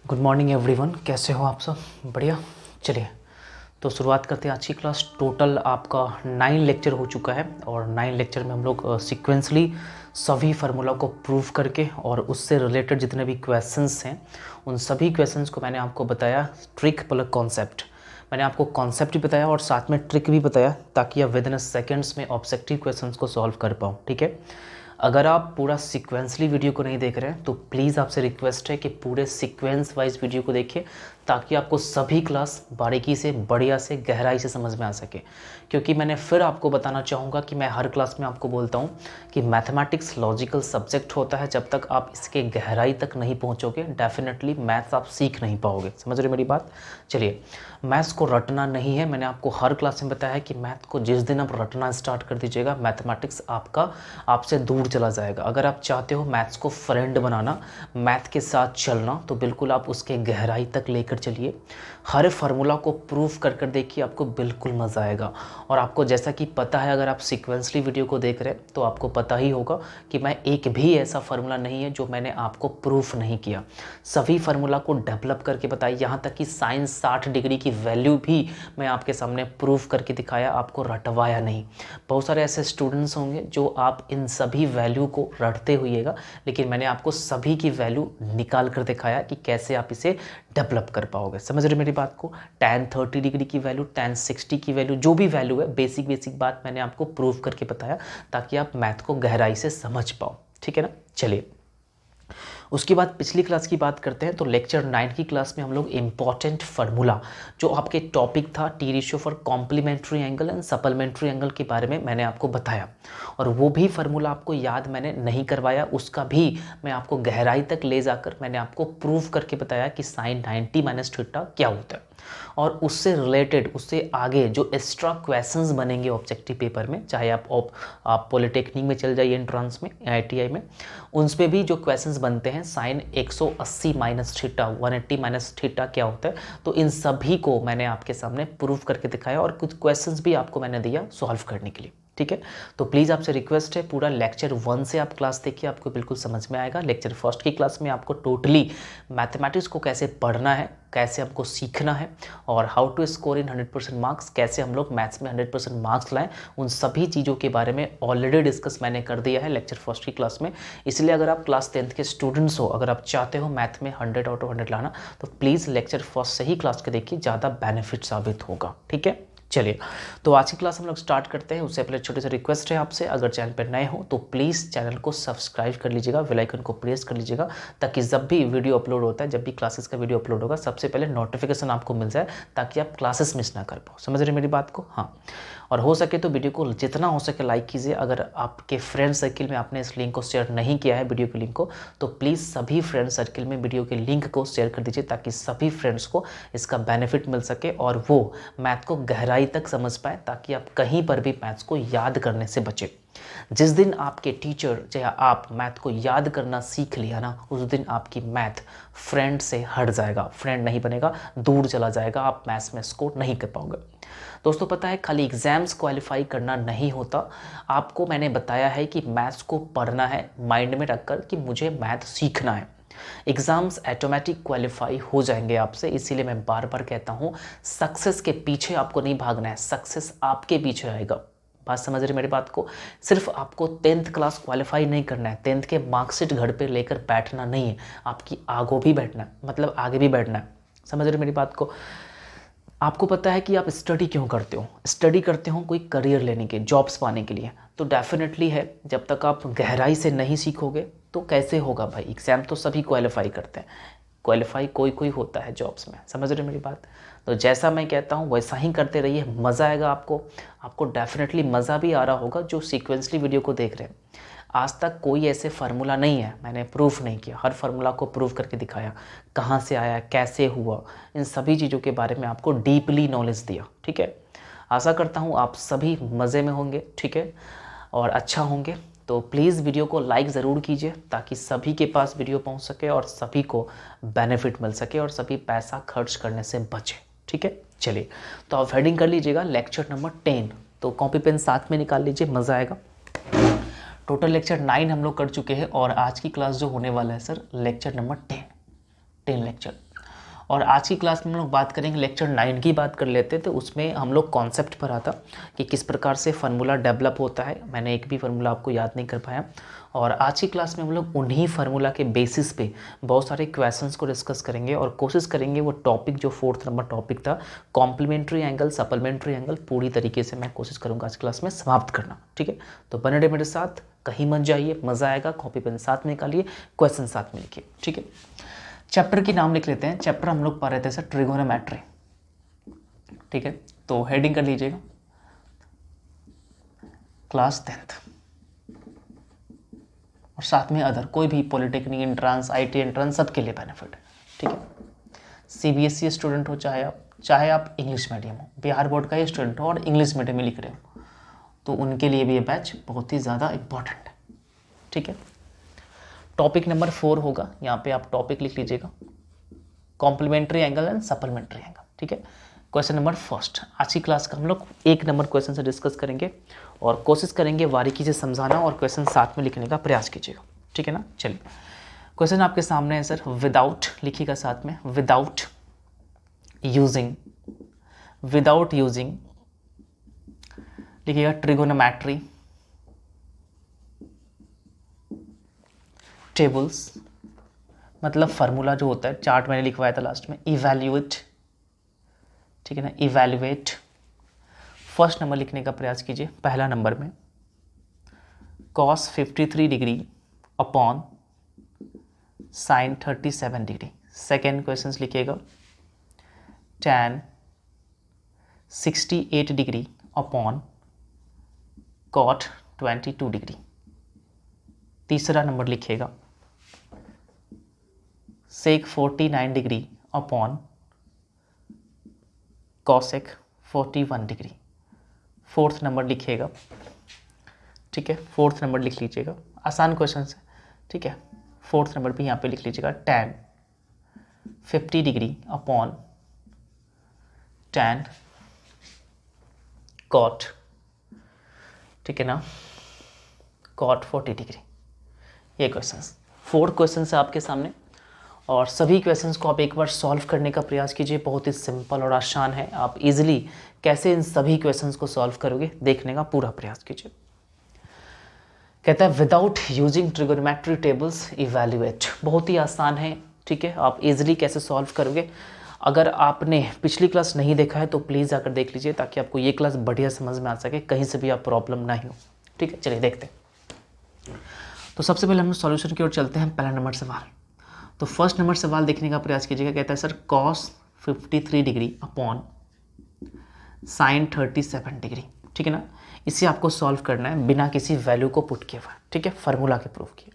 Good morning everyone, कैसे हो आप सब? बढ़िया। चलिए तो शुरुआत करते हैं आज की क्लास। टोटल आपका 9 लेक्चर हो चुका है और 9 लेक्चर में हम लोग सीक्वेंसली सभी फार्मूला को प्रूव करके और उससे रिलेटेड जितने भी क्वेश्चंस हैं उन सभी क्वेश्चंस को मैंने आपको बताया। ट्रिक प्लस कॉन्सेप्ट, मैंने आपको कॉन्सेप्ट भी बताया और साथ में ट्रिक भी बताया ताकि आप विद इन सेकेंड्स में ऑब्जेक्टिव क्वेश्चंस को सॉल्व कर पाओ। ठीक है, अगर आप पूरा सीक्वेंसली वीडियो को नहीं देख रहे हैं तो प्लीज़ आपसे रिक्वेस्ट है कि पूरे सीक्वेंस वाइज वीडियो को देखिए ताकि आपको सभी क्लास बारीकी से, बढ़िया से, गहराई से समझ में आ सके। क्योंकि मैंने फिर आपको बताना चाहूँगा कि मैं हर क्लास में आपको बोलता हूँ कि मैथमेटिक्स लॉजिकल सब्जेक्ट होता है। जब तक आप इसके गहराई तक नहीं पहुँचोगे डेफिनेटली मैथ्स आप सीख नहीं पाओगे। समझ रहे मेरी बात? चलिए, मैथ्स को रटना नहीं है। मैंने आपको हर क्लास में बताया है कि मैथ को जिस दिन आप रटना स्टार्ट कर दीजिएगा मैथमेटिक्स आपका आपसे दूर चला जाएगा। अगर आप चाहते हो मैथ्स को फ्रेंड बनाना, मैथ के साथ चलना, तो बिल्कुल आप उसके गहराई तक लेकर चलिए। हर फार्मूला को प्रूफ कर कर देखिए, आपको बिल्कुल मज़ा आएगा। और आपको जैसा कि पता है, अगर आप सीक्वेंसली वीडियो को देख रहे हैं तो आपको पता ही होगा कि मैं एक भी ऐसा फार्मूला नहीं है जो मैंने आपको प्रूफ नहीं किया। सभी फार्मूला को डेवलप करके बताया, यहाँ तक कि साइंस 60 डिग्री की वैल्यू भी मैं आपके सामने प्रूफ करके दिखाया, आपको रटवाया नहीं। बहुत सारे ऐसे स्टूडेंट्स होंगे जो आप इन सभी वैल्यू को रटते हुएगा, लेकिन मैंने आपको सभी की वैल्यू निकाल कर दिखाया कि कैसे आप इसे डेवलप कर पाओगे। समझ रहे मेरी बात को? tan 30 डिग्री की वैल्यू, tan 60 की वैल्यू, जो भी वैल्यू है बेसिक बात मैंने आपको प्रूफ करके बताया ताकि आप मैथ को गहराई से समझ पाओ। ठीक है ना? चलिए, उसके बाद पिछली क्लास की बात करते हैं। तो लेक्चर 9 की क्लास में हम लोग इम्पॉर्टेंट फार्मूला, जो आपके टॉपिक था T ratio for complementary angle and supplementary angle के बारे में मैंने आपको बताया। और वो भी फार्मूला आपको याद मैंने नहीं करवाया, उसका भी मैं आपको गहराई तक ले जाकर मैंने आपको प्रूव करके बताया कि साइन 90 माइनस थीटा क्या होता है। और उससे रिलेटेड, उससे आगे जो एक्स्ट्रा क्वेश्चंस बनेंगे ऑब्जेक्टिव पेपर में, चाहे आप पॉलिटेक्निक में चल जाइए, एंट्रांस में, IITI में, उन पे भी जो क्वेश्चंस बनते हैं sine 180 minus theta, 180 minus theta क्या होता है, तो इन सभी को मैंने आपके सामने प्रूव करके दिखाया और कुछ क्वेश्चंस भी आपको मैंने दिया सॉल्व करने के लिए। ठीक है, तो प्लीज़ आपसे रिक्वेस्ट है पूरा लेक्चर 1 से आप क्लास देखिए, आपको बिल्कुल समझ में आएगा। लेक्चर 1 की क्लास में आपको टोटली मैथमेटिक्स को कैसे पढ़ना है, कैसे हमको सीखना है और how to score in 100% marks, कैसे हम लोग मैथ्स में 100% मार्क्स लाएं, उन सभी चीज़ों के बारे में ऑलरेडी डिस्कस मैंने कर दिया है लेक्चर 1 की क्लास में। इसलिए अगर आप क्लास 10th के स्टूडेंट्स हो, अगर आप चाहते हो मैथ में 100 आउट ऑफ 100 लाना, तो प्लीज़ लेक्चर 1 से ही क्लास के देखिए, ज़्यादा बेनिफिट साबित होगा। ठीक है, चलिए तो आज की क्लास हम लोग स्टार्ट करते हैं। उससे पहले छोटे से रिक्वेस्ट है आपसे, अगर चैनल पर नए हो तो प्लीज़ चैनल को सब्सक्राइब कर लीजिएगा, बेल आइकन को प्रेस कर लीजिएगा ताकि जब भी वीडियो अपलोड होता है, जब भी क्लासेस का वीडियो अपलोड होगा, सबसे पहले नोटिफिकेशन आपको मिल जाए ताकि आप क्लासेस मिस ना कर पाओ। समझ रहे मेरी बात को? हाँ, और हो सके तो वीडियो को जितना हो सके लाइक कीजिए। अगर आपके फ्रेंड सर्किल में आपने इस लिंक को शेयर नहीं किया है, वीडियो के लिंक को, तो प्लीज़ सभी फ्रेंड सर्किल में वीडियो के लिंक को शेयर कर दीजिए ताकि सभी फ्रेंड्स को इसका बेनिफिट मिल सके और वो मैथ को गहराई तक समझ पाए, ताकि आप कहीं पर भी मैथ्स को याद करने से बचे। जिस दिन आपके टीचर या आप मैथ को याद करना सीख लिया ना, उस दिन आपकी मैथ फ्रेंड से हट जाएगा, फ्रेंड नहीं बनेगा, दूर चला जाएगा, आप मैथ्स में स्कोर नहीं कर पाओगे। दोस्तों पता है, खाली एग्जाम्स क्वालिफाई करना नहीं होता। आपको मैंने बताया है कि मैथ्स को पढ़ना है माइंड में रखकर कि मुझे मैथ सीखना है। एग्जाम्स ऑटोमेटिक क्वालिफाई हो जाएंगे आपसे। इसीलिए मैं बार बार कहता हूँ, सक्सेस के पीछे आपको नहीं भागना है, सक्सेस आपके पीछे आएगा। बात समझ रहे मेरी बात को? सिर्फ आपको 10th क्लास क्वालिफाई नहीं करना है, 10th के मार्कशीट घर पे लेकर बैठना नहीं है, आपकी आगो भी बैठना है, मतलब आगे भी बैठना है। समझ रहे मेरी बात को? आपको पता है कि आप स्टडी क्यों करते हो? स्टडी करते हो कोई करियर लेने के, जॉब्स पाने के लिए। तो डेफिनेटली है, जब तक आप गहराई से नहीं सीखोगे तो कैसे होगा भाई? एग्ज़ाम तो सभी क्वालिफाई करते हैं, क्वालिफाई कोई कोई होता है जॉब्स में। समझ रहे मेरी बात? तो जैसा मैं कहता हूँ वैसा ही करते रहिए, मज़ा आएगा आपको डेफिनेटली मज़ा भी आ रहा होगा जो सीक्वेंसली वीडियो को देख रहे हैं। आज तक कोई ऐसे फार्मूला नहीं है मैंने प्रूफ नहीं किया, हर फार्मूला को प्रूफ करके दिखाया, कहाँ से आया, कैसे हुआ, इन सभी चीज़ों के बारे में आपको डीपली नॉलेज दिया। ठीक है, आशा करता हूँ आप सभी मज़े में होंगे, ठीक है, और अच्छा होंगे। तो प्लीज़ वीडियो को लाइक ज़रूर कीजिए ताकि सभी के पास वीडियो पहुंच सके और सभी को बेनिफिट मिल सके और सभी पैसा खर्च करने से बचे। ठीक है, चलिए तो आप हेडिंग कर लीजिएगा लेक्चर नंबर 10। तो कॉपी पेन साथ में निकाल लीजिए, मज़ा आएगा। टोटल लेक्चर 9 हम लोग कर चुके हैं और आज की क्लास जो होने वाला है सर, लेक्चर नंबर 10 लेक्चर। और आज की क्लास में हम लोग बात करेंगे लेक्चर 9 की बात कर लेते, तो उसमें हम लोग कॉन्सेप्ट पढ़ा था कि किस प्रकार से फार्मूला डेवलप होता है। मैंने एक भी फार्मूला आपको याद नहीं कर पाया। और आज की क्लास में हम लोग उन्हीं फार्मूला के बेसिस पे बहुत सारे क्वेश्चंस को डिस्कस करेंगे और कोशिश करेंगे वो टॉपिक जो 4th नंबर टॉपिक था कॉम्प्लीमेंट्री एंगल, सप्लीमेंट्री एंगल, पूरी तरीके से मैं कोशिश करूँगा आज क्लास में समाप्त करना। ठीक है, तो बने रहे मेरे साथ, कहीं मत जाइए, मज़ा आएगा। कॉपी पेन साथ में निकालिए, क्वेश्चन साथ में लिखिए। ठीक है, चैप्टर की नाम लिख लेते हैं। चैप्टर हम लोग पढ़ रहे थे सर ट्रिगोनोमेट्री। ठीक है, तो हेडिंग कर लीजिएगा क्लास 10th, और साथ में अदर कोई भी पॉलिटेक्निक एंट्रांस, आईटी एंट्रांस, सबके लिए बेनिफिट है। ठीक है, सीबीएसई स्टूडेंट हो चाहे आप इंग्लिश मीडियम हो, बिहार बोर्ड का ही स्टूडेंट हो और इंग्लिश मीडियम में लिख रहे हो, तो उनके लिए भी ये बैच बहुत ही ज़्यादा इम्पॉर्टेंट है। ठीक है, टॉपिक नंबर 4 होगा, यहाँ पे आप टॉपिक लिख लीजिएगा complementary angle and supplementary angle. ठीक है, क्वेश्चन नंबर फर्स्ट, आज की क्लास का हम लोग 1 नंबर क्वेश्चन से डिस्कस करेंगे और कोशिश करेंगे बारीकी से समझाना और क्वेश्चन साथ में लिखने का प्रयास कीजिएगा। ठीक है ना, चलिए क्वेश्चन आपके सामने है सर। विदाउट लिखिएगा साथ में, विदाउट यूजिंग लिखिएगा ट्रिगोनोमेट्री टेबल्स, मतलब फार्मूला जो होता है, चार्ट मैंने लिखवाया था लास्ट में, इवैल्यूएट। ठीक है ना, इवैल्यूएट। फर्स्ट नंबर लिखने का प्रयास कीजिए। पहला नंबर में cos 53 degree upon sin 37 degree. Second question लिखिएगा tan 68 degree upon cot 22 degree. तीसरा नंबर लिखिएगा sec 49 degree upon cosec 41 degree. Fourth number लिखिएगा। ठीक है, फोर्थ नंबर लिख लीजिएगा, आसान क्वेश्चन है। ठीक है, फोर्थ नंबर भी यहाँ पे लिख लीजिएगा tan 50 degree upon tan cot, ठीक है ना, cot 40 डिग्री। ये क्वेश्चंस 4 क्वेश्चंस है आपके सामने, और सभी क्वेश्चंस को आप एक बार सॉल्व करने का प्रयास कीजिए। बहुत ही सिंपल और आसान है, आप इजीली कैसे इन सभी क्वेश्चंस को सॉल्व करोगे देखने का पूरा प्रयास कीजिए। कहता है without using trigonometry tables evaluate. बहुत ही आसान है। ठीक है, आप इजीली कैसे सॉल्व करोगे। अगर आपने पिछली क्लास नहीं देखा है तो प्लीज़ आकर देख लीजिए, ताकि आपको ये क्लास बढ़िया समझ में आ सके, कहीं से भी आप प्रॉब्लम ना हो। ठीक है, चलिए देखते हैं। तो सबसे पहले हम सॉल्यूशन की ओर चलते हैं। पहला नंबर सवाल, तो फर्स्ट नंबर सवाल देखने का प्रयास कीजिएगा। कहता है sir cos 53 degree upon sin 37 degree. ठीक है ना, इसे आपको सॉल्व करना है बिना किसी वैल्यू को पुट किए हुए। ठीक है, फार्मूला के प्रूफ किए।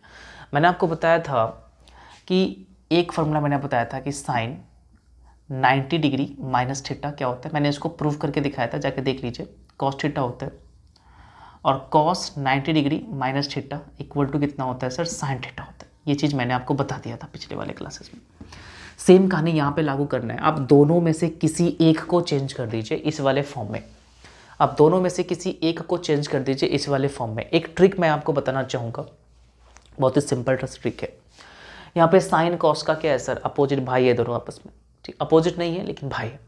मैंने आपको बताया था कि एक फार्मूला मैंने बताया था कि sin 90 डिग्री माइनस थीटा क्या होता है। मैंने इसको प्रूव करके दिखाया था, जाके देख लीजिए। cos थीटा होता है और cos 90 degree minus theta equal to कितना होता है सर, sin थीटा होता है। ये चीज़ मैंने आपको बता दिया था पिछले वाले क्लासेस में। सेम कहानी यहाँ पे लागू करना है। आप दोनों में से किसी एक को चेंज कर दीजिए इस वाले फॉर्म में। आप दोनों में से किसी एक को चेंज कर दीजिए इस वाले फॉर्म में। एक ट्रिक मैं आपको बताना चाहूँगा, बहुत ही सिंपल ट्रिक है। यहाँ पे साइन कॉस का क्या है सर, अपोजिट भाई है दोनों आपस में। ठीक, अपोजिट नहीं है लेकिन भाई है।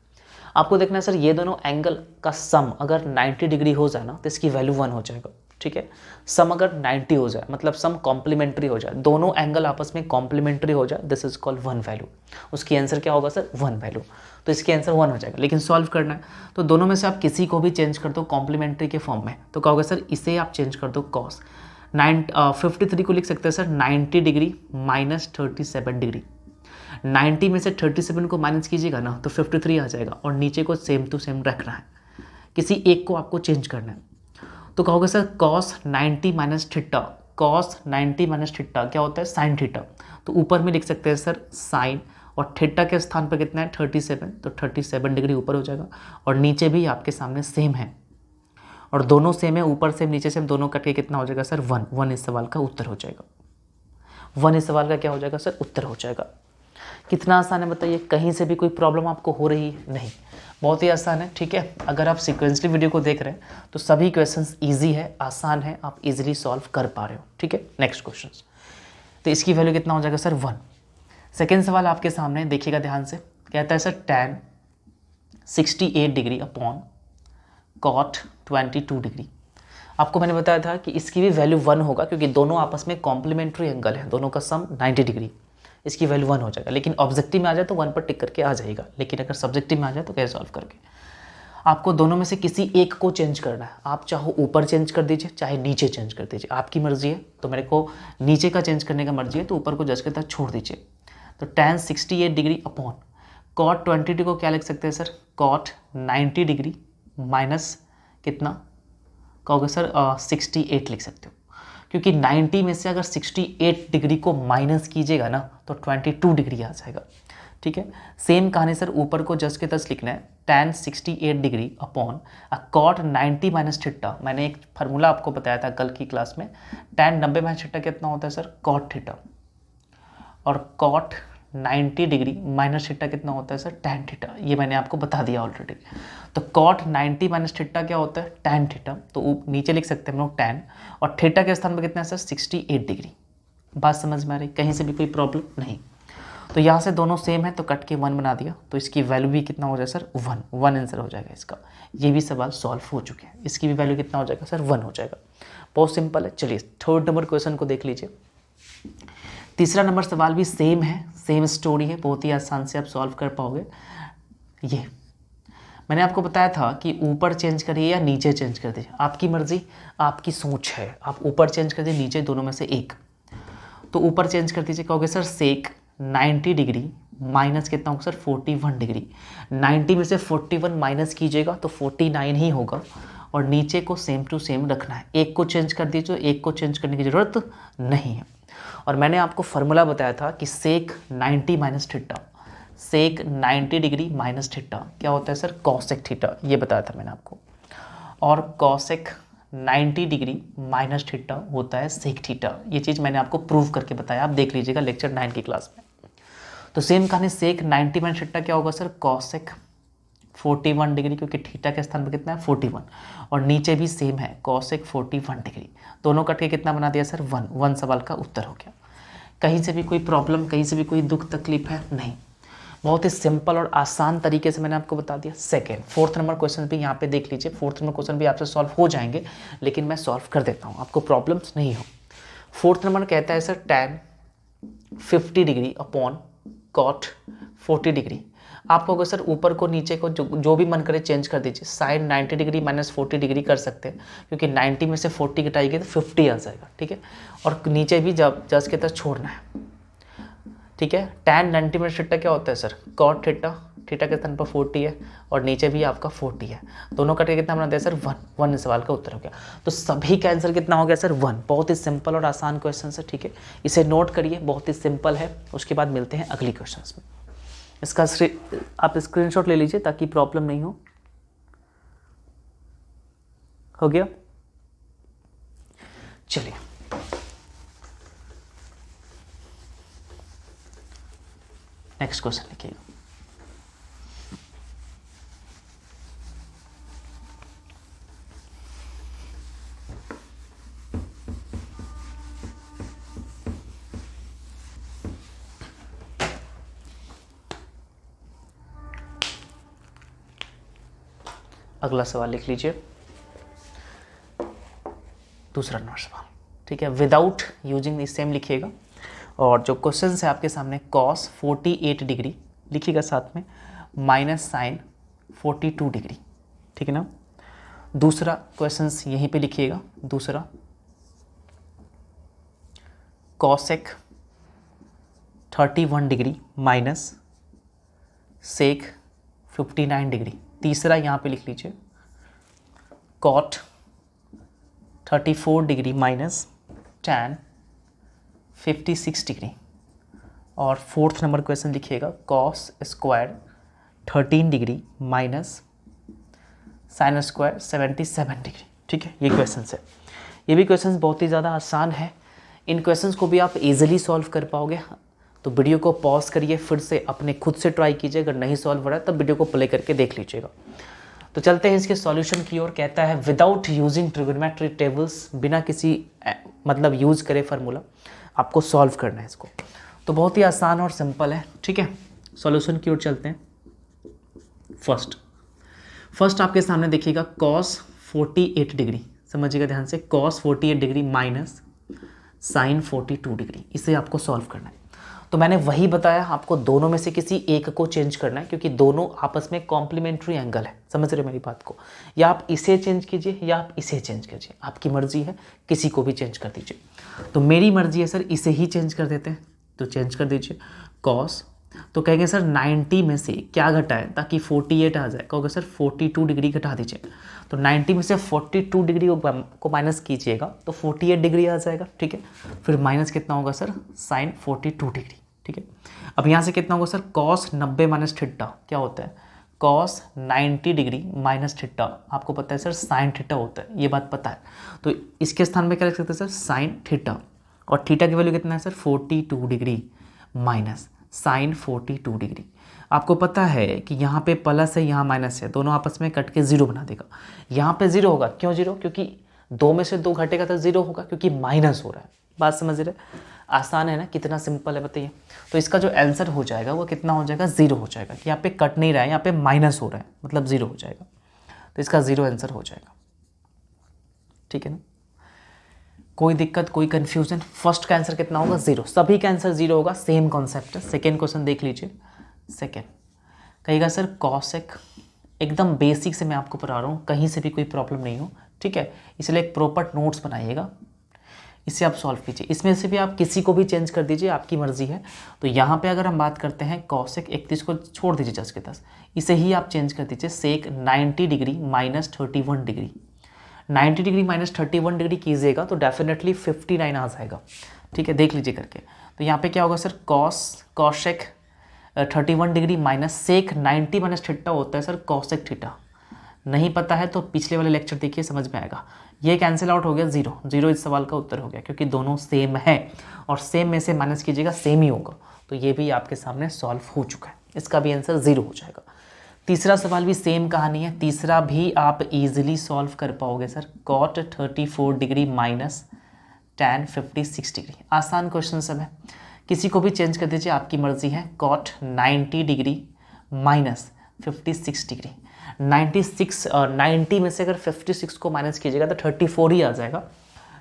आपको देखना है सर, ये दोनों एंगल का सम अगर 90 डिग्री हो जाए ना तो इसकी वैल्यू 1 हो जाएगा। ठीक है, सम अगर 90 हो जाए मतलब सम कॉम्प्लीमेंट्री हो जाए, दोनों एंगल आपस में कॉम्प्लीमेंट्री हो जाए, दिस इज कॉल्ड 1 वैल्यू। उसकी आंसर क्या होगा सर, 1 वैल्यू। तो इसकी आंसर 1 हो जाएगा। लेकिन सॉल्व करना है तो दोनों में से आप किसी को भी चेंज कर दो कॉम्प्लीमेंट्री के फॉर्म में, तो क्या होगा सर, इसे आप चेंज कर दो cos 53 को लिख सकते हैं सर 90 डिग्री माइनस 37 डिग्री। 90 में से 37 को माइनस कीजिएगा ना तो 53 आ जाएगा, और नीचे को सेम टू सेम रखना है, किसी एक को आपको चेंज करना है। तो कहोगे sir cos 90 minus theta, cos 90 minus theta क्या होता है, sin थीटा। तो ऊपर में लिख सकते हैं सर sin, और थीटा के स्थान पर कितना है 37, तो 37 डिग्री ऊपर हो जाएगा, और नीचे भी आपके सामने सेम है, और दोनों सेम है, ऊपर सेम नीचे सेम, दोनों कट के कितना हो जाएगा सर 1 इस सवाल का उत्तर हो जाएगा। 1 इस सवाल का क्या हो जाएगा सर, उत्तर हो जाएगा। कितना आसान है बताइए, कहीं से भी कोई प्रॉब्लम आपको हो रही है नहीं, बहुत ही आसान है। ठीक है, अगर आप सिक्वेंसली वीडियो को देख रहे हैं तो सभी क्वेश्चंस इजी है, आसान है, आप इजीली सॉल्व कर पा रहे हो। ठीक है, नेक्स्ट क्वेश्चन, तो इसकी वैल्यू कितना हो जाएगा सर 1। सेकेंड सवाल आपके सामने देखिएगा ध्यान से, कहता है sir tan 68 degree upon cot 22 degree. आपको मैंने बताया था कि इसकी भी वैल्यू 1 होगा क्योंकि दोनों आपस में कॉम्प्लीमेंट्री एंगल है, दोनों का सम 90 डिग्री, इसकी वैल्यू 1 हो जाएगा। लेकिन ऑब्जेक्टिव में आ जाए तो 1 पर टिक करके आ जाएगा, लेकिन अगर सब्जेक्टिव में आ जाए तो कैसे सॉल्व करके आपको दोनों में से किसी एक को चेंज करना है। आप चाहो ऊपर चेंज कर दीजिए, चाहे नीचे चेंज कर दीजिए, आपकी मर्जी है। तो मेरे को नीचे का चेंज करने का मर्जी है, तो ऊपर को जस्ट के तक छोड़ दीजिए। तो tan 68 डिग्री अपॉन cot 22 को क्या लिख सकते हैं सर, cot 90 डिग्री माइनस कितना कहोगे सर 68 लिख सकते हो, क्योंकि 90 में से अगर 68 डिग्री को माइनस कीजिएगा ना तो 22 डिग्री आ जाएगा। ठीक है, सेम कहानी सर ऊपर को जस्ट के तस लिखना है, tan 68 degree upon cot 90 minus theta. मैंने एक फार्मूला आपको बताया था कल की क्लास में, tan 90 माइनस थीटा कितना होता है सर, cot थीटा, और cot 90 डिग्री माइनस थीटा कितना होता है सर, tan थीटा। ये मैंने आपको बता दिया ऑलरेडी। तो cot 90 माइनस थीटा क्या होता है, tan थीटा। तो नीचे लिख सकते हैं हम लोग tan, और थीटा के स्थान पर कितना है सर, 68 डिग्री। बात समझ में आ रही, कहीं से भी कोई प्रॉब्लम नहीं। तो यहाँ से दोनों सेम है तो कट के 1 बना दिया, तो इसकी वैल्यू भी कितना हो जाए सर, 1 आंसर हो जाएगा इसका। ये भी सवाल सॉल्व हो चुके हैं, इसकी भी वैल्यू कितना हो जाएगा सर, 1 हो जाएगा। बहुत सिंपल है। चलिए थर्ड नंबर क्वेश्चन को देख लीजिए। तीसरा नंबर सवाल भी सेम है, सेम स्टोरी है, बहुत ही आसान से आप सॉल्व कर पाओगे। ये मैंने आपको बताया था कि ऊपर चेंज करिए या नीचे चेंज कर दीजिए, आपकी मर्जी, आपकी सोच है। आप ऊपर चेंज कर दीजिए, नीचे, दोनों में से एक। तो ऊपर चेंज कर दीजिए, कहोगे सर सेक 90 डिग्री माइनस कितना होगा सर, 41 डिग्री। 90 में से 41 माइनस कीजिएगा तो 49 ही होगा, और नीचे को सेम टू सेम रखना है। एक को चेंज कर दीजिए, एक को चेंज करने की ज़रूरत नहीं है। और मैंने आपको फार्मूला बताया था कि सेक 90 माइनस थीटा, सेक 90 डिग्री माइनस थीटा क्या होता है सर, कॉसेक थीटा, ये बताया था मैंने आपको। और कॉसेक 90 डिग्री माइनस थीटा होता है सेक थीटा। ये चीज़ मैंने आपको प्रूव करके बताया, आप देख लीजिएगा लेक्चर 9 की क्लास में। तो सेम कहानी, सेक 90 माइनस थीटा क्या होगा सर, कॉसेक 41 डिग्री, क्योंकि थीटा के स्थान पर कितना है 41, और नीचे भी सेम है कॉसेक 41 डिग्री। दोनों कट के कितना बना दिया सर, 1 सवाल का उत्तर हो गया। कहीं से भी कोई प्रॉब्लम, कहीं से भी कोई दुख तकलीफ है नहीं, बहुत ही सिंपल और आसान तरीके से मैंने आपको बता दिया। सेकेंड, फोर्थ नंबर क्वेश्चन भी यहाँ पे देख लीजिए। फोर्थ नंबर क्वेश्चन भी आपसे सॉल्व हो जाएंगे, लेकिन मैं सॉल्व कर देता हूँ, आपको प्रॉब्लम्स नहीं हो। फोर्थ नंबर कहता है sir tan 50 degree upon cot 40 degree. आप कहोगे सर ऊपर को नीचे को जो भी मन करे चेंज कर दीजिए, साइन 90 डिग्री माइनस 40 डिग्री कर सकते हैं, क्योंकि 90 में से 40 घटाएगी तो 50 आ जाएगा। ठीक है, और नीचे भी जब जस्ट के तक छोड़ना है। ठीक है, tan 90 माइनस थीटा क्या होता है सर, cot थीटा, थीटा के स्थान पर 40 है, और नीचे भी आपका 40 है, दोनों कट के कितना बना दिया सर, 1 सवाल का उत्तर हो गया। तो सभी का आंसर कितना हो गया सर, 1। बहुत ही सिंपल और आसान क्वेश्चन है। ठीक है, इसे नोट करिए, बहुत ही सिंपल है। उसके बाद मिलते हैं अगली क्वेश्चन में। इसका आप स्क्रीनशॉट ले लीजिए ताकि प्रॉब्लम नहीं हो गया। चलिए नेक्स्ट क्वेश्चन लिखिएगा। अगला सवाल लिख लीजिए, दूसरा नंबर सवाल। ठीक है, विदाउट यूजिंग द सेम लिखिएगा, और जो क्वेश्चन है आपके सामने cos 48 डिग्री लिखिएगा साथ में, माइनस साइन 42 डिग्री। ठीक है ना। दूसरा क्वेश्चन यहीं पे लिखिएगा, दूसरा cosec 31 degree minus sec 59 degree. तीसरा यहाँ पे लिख लीजिए cot 34 degree minus tan 56 degree. और फोर्थ नंबर क्वेश्चन लिखिएगा cos square 13 degree minus sine square 77 degree. ठीक है, ये क्वेश्चन है। ये भी क्वेश्चन बहुत ही ज़्यादा आसान है। इन क्वेश्चंस को भी आप इजीली सॉल्व कर पाओगे। तो वीडियो को पॉज करिए, फिर से अपने खुद से ट्राई कीजिए। अगर नहीं सॉल्व हो रहा है तब वीडियो को प्ले करके देख लीजिएगा। तो चलते हैं इसके सॉल्यूशन की ओर। कहता है विदाउट यूजिंग ट्रिगोनोमेट्री टेबल्स, बिना किसी मतलब यूज़ करे फार्मूला आपको सॉल्व करना है इसको। तो बहुत ही आसान और सिंपल है। ठीक है, सॉल्यूशन की ओर चलते हैं। फर्स्ट आपके सामने देखिएगा cos 48 डिग्री, समझिएगा ध्यान से, cos 48 degree minus sine 42 degree, इसे आपको सॉल्व करना है। तो मैंने वही बताया आपको, दोनों में से किसी एक को चेंज करना है क्योंकि दोनों आपस में कॉम्प्लीमेंट्री एंगल है, समझ रहे मेरी बात को। या आप इसे चेंज कीजिए या आप इसे चेंज कीजिए, आपकी मर्जी है, किसी को भी चेंज कर दीजिए। तो मेरी मर्जी है सर इसे ही चेंज कर देते हैं, तो चेंज कर दीजिए कॉस। तो कहेंगे सर 90 में से क्या घटाए ताकि 48 आ जाए, कहोगे सर 42 डिग्री घटा दीजिए। तो 90 में से 42 डिग्री को माइनस कीजिएगा तो 48 डिग्री आ जाएगा, ठीक है। फिर माइनस कितना होगा सर, साइन 42 डिग्री, ठीक है। अब यहाँ से कितना होगा सर, कॉस 90 माइनस थीटा क्या होता है, कॉस 90 डिग्री माइनस थीटा, आपको पता है सर साइन थीटा होता है, ये बात पता है। तो इसके स्थान में क्या रख सकते हैं सर, साइन थीटा, और थीटा की वैल्यू कितना है sir 42 degree minus sine 42 degree. आपको पता है कि यहाँ पे प्लस है, यहाँ माइनस है, दोनों आपस में कट के जीरो बना देगा। यहाँ पे जीरो होगा, क्यों जीरो, क्योंकि दो में से दो घटेगा तो जीरो होगा, क्योंकि माइनस हो रहा है। बात समझ रहे, आसान है ना, कितना सिंपल है बताइए। तो इसका जो आंसर हो जाएगा वो कितना हो जाएगा, जीरो हो जाएगा। कि यहाँ पे कट नहीं रहा है, यहाँ पे माइनस हो रहा है, मतलब जीरो हो जाएगा। तो इसका जीरो आंसर हो जाएगा, ठीक है ना। कोई दिक्कत, कोई कंफ्यूजन? फर्स्ट का आंसर कितना होगा, जीरो, सभी का आंसर जीरो होगा, सेम कॉन्सेप्ट है। सेकेंड क्वेश्चन देख लीजिए। सेकेंड कहेगा सर कॉसेक, एकदम बेसिक से मैं आपको पढ़ा रहा हूँ, कहीं से भी कोई प्रॉब्लम नहीं हो, ठीक है। इसलिए एक प्रॉपर नोट्स बनाइएगा, इसे आप सॉल्व कीजिए। इसमें से भी आप किसी को भी चेंज कर दीजिए, आपकी मर्जी है। तो यहाँ पे अगर हम बात करते हैं कॉसेक 31 को छोड़ दीजिए 10 के 10, इसे ही आप चेंज कर दीजिए सेक 90 degree minus 31 degree. 90 degree minus 31 degree कीजिएगा तो डेफिनेटली 59 आ जाएगा, ठीक है, देख लीजिए करके। तो यहाँ पे क्या होगा sir, cosec 31 degree minus sec 90 minus theta होता है सर कॉसेक थीटा। नहीं पता है तो पिछले वाले लेक्चर देखिए, समझ में आएगा। ये कैंसिल आउट हो गया, जीरो, जीरो इस सवाल का उत्तर हो गया, क्योंकि दोनों सेम है और सेम में से माइनस कीजिएगा सेम ही होगा। तो ये भी आपके सामने सॉल्व हो चुका है, इसका भी आंसर जीरो हो जाएगा। तीसरा सवाल भी सेम कहानी है, तीसरा भी आप इजीली सॉल्व कर पाओगे sir. Cot 34 degree minus tan 56 degree, आसान क्वेश्चन सब है, किसी को भी चेंज कर दीजिए, आपकी मर्जी है। कॉट 90 डिग्री माइनस 56 डिग्री, 90 में से अगर 56 को माइनस कीजिएगा तो 34 ही आ जाएगा,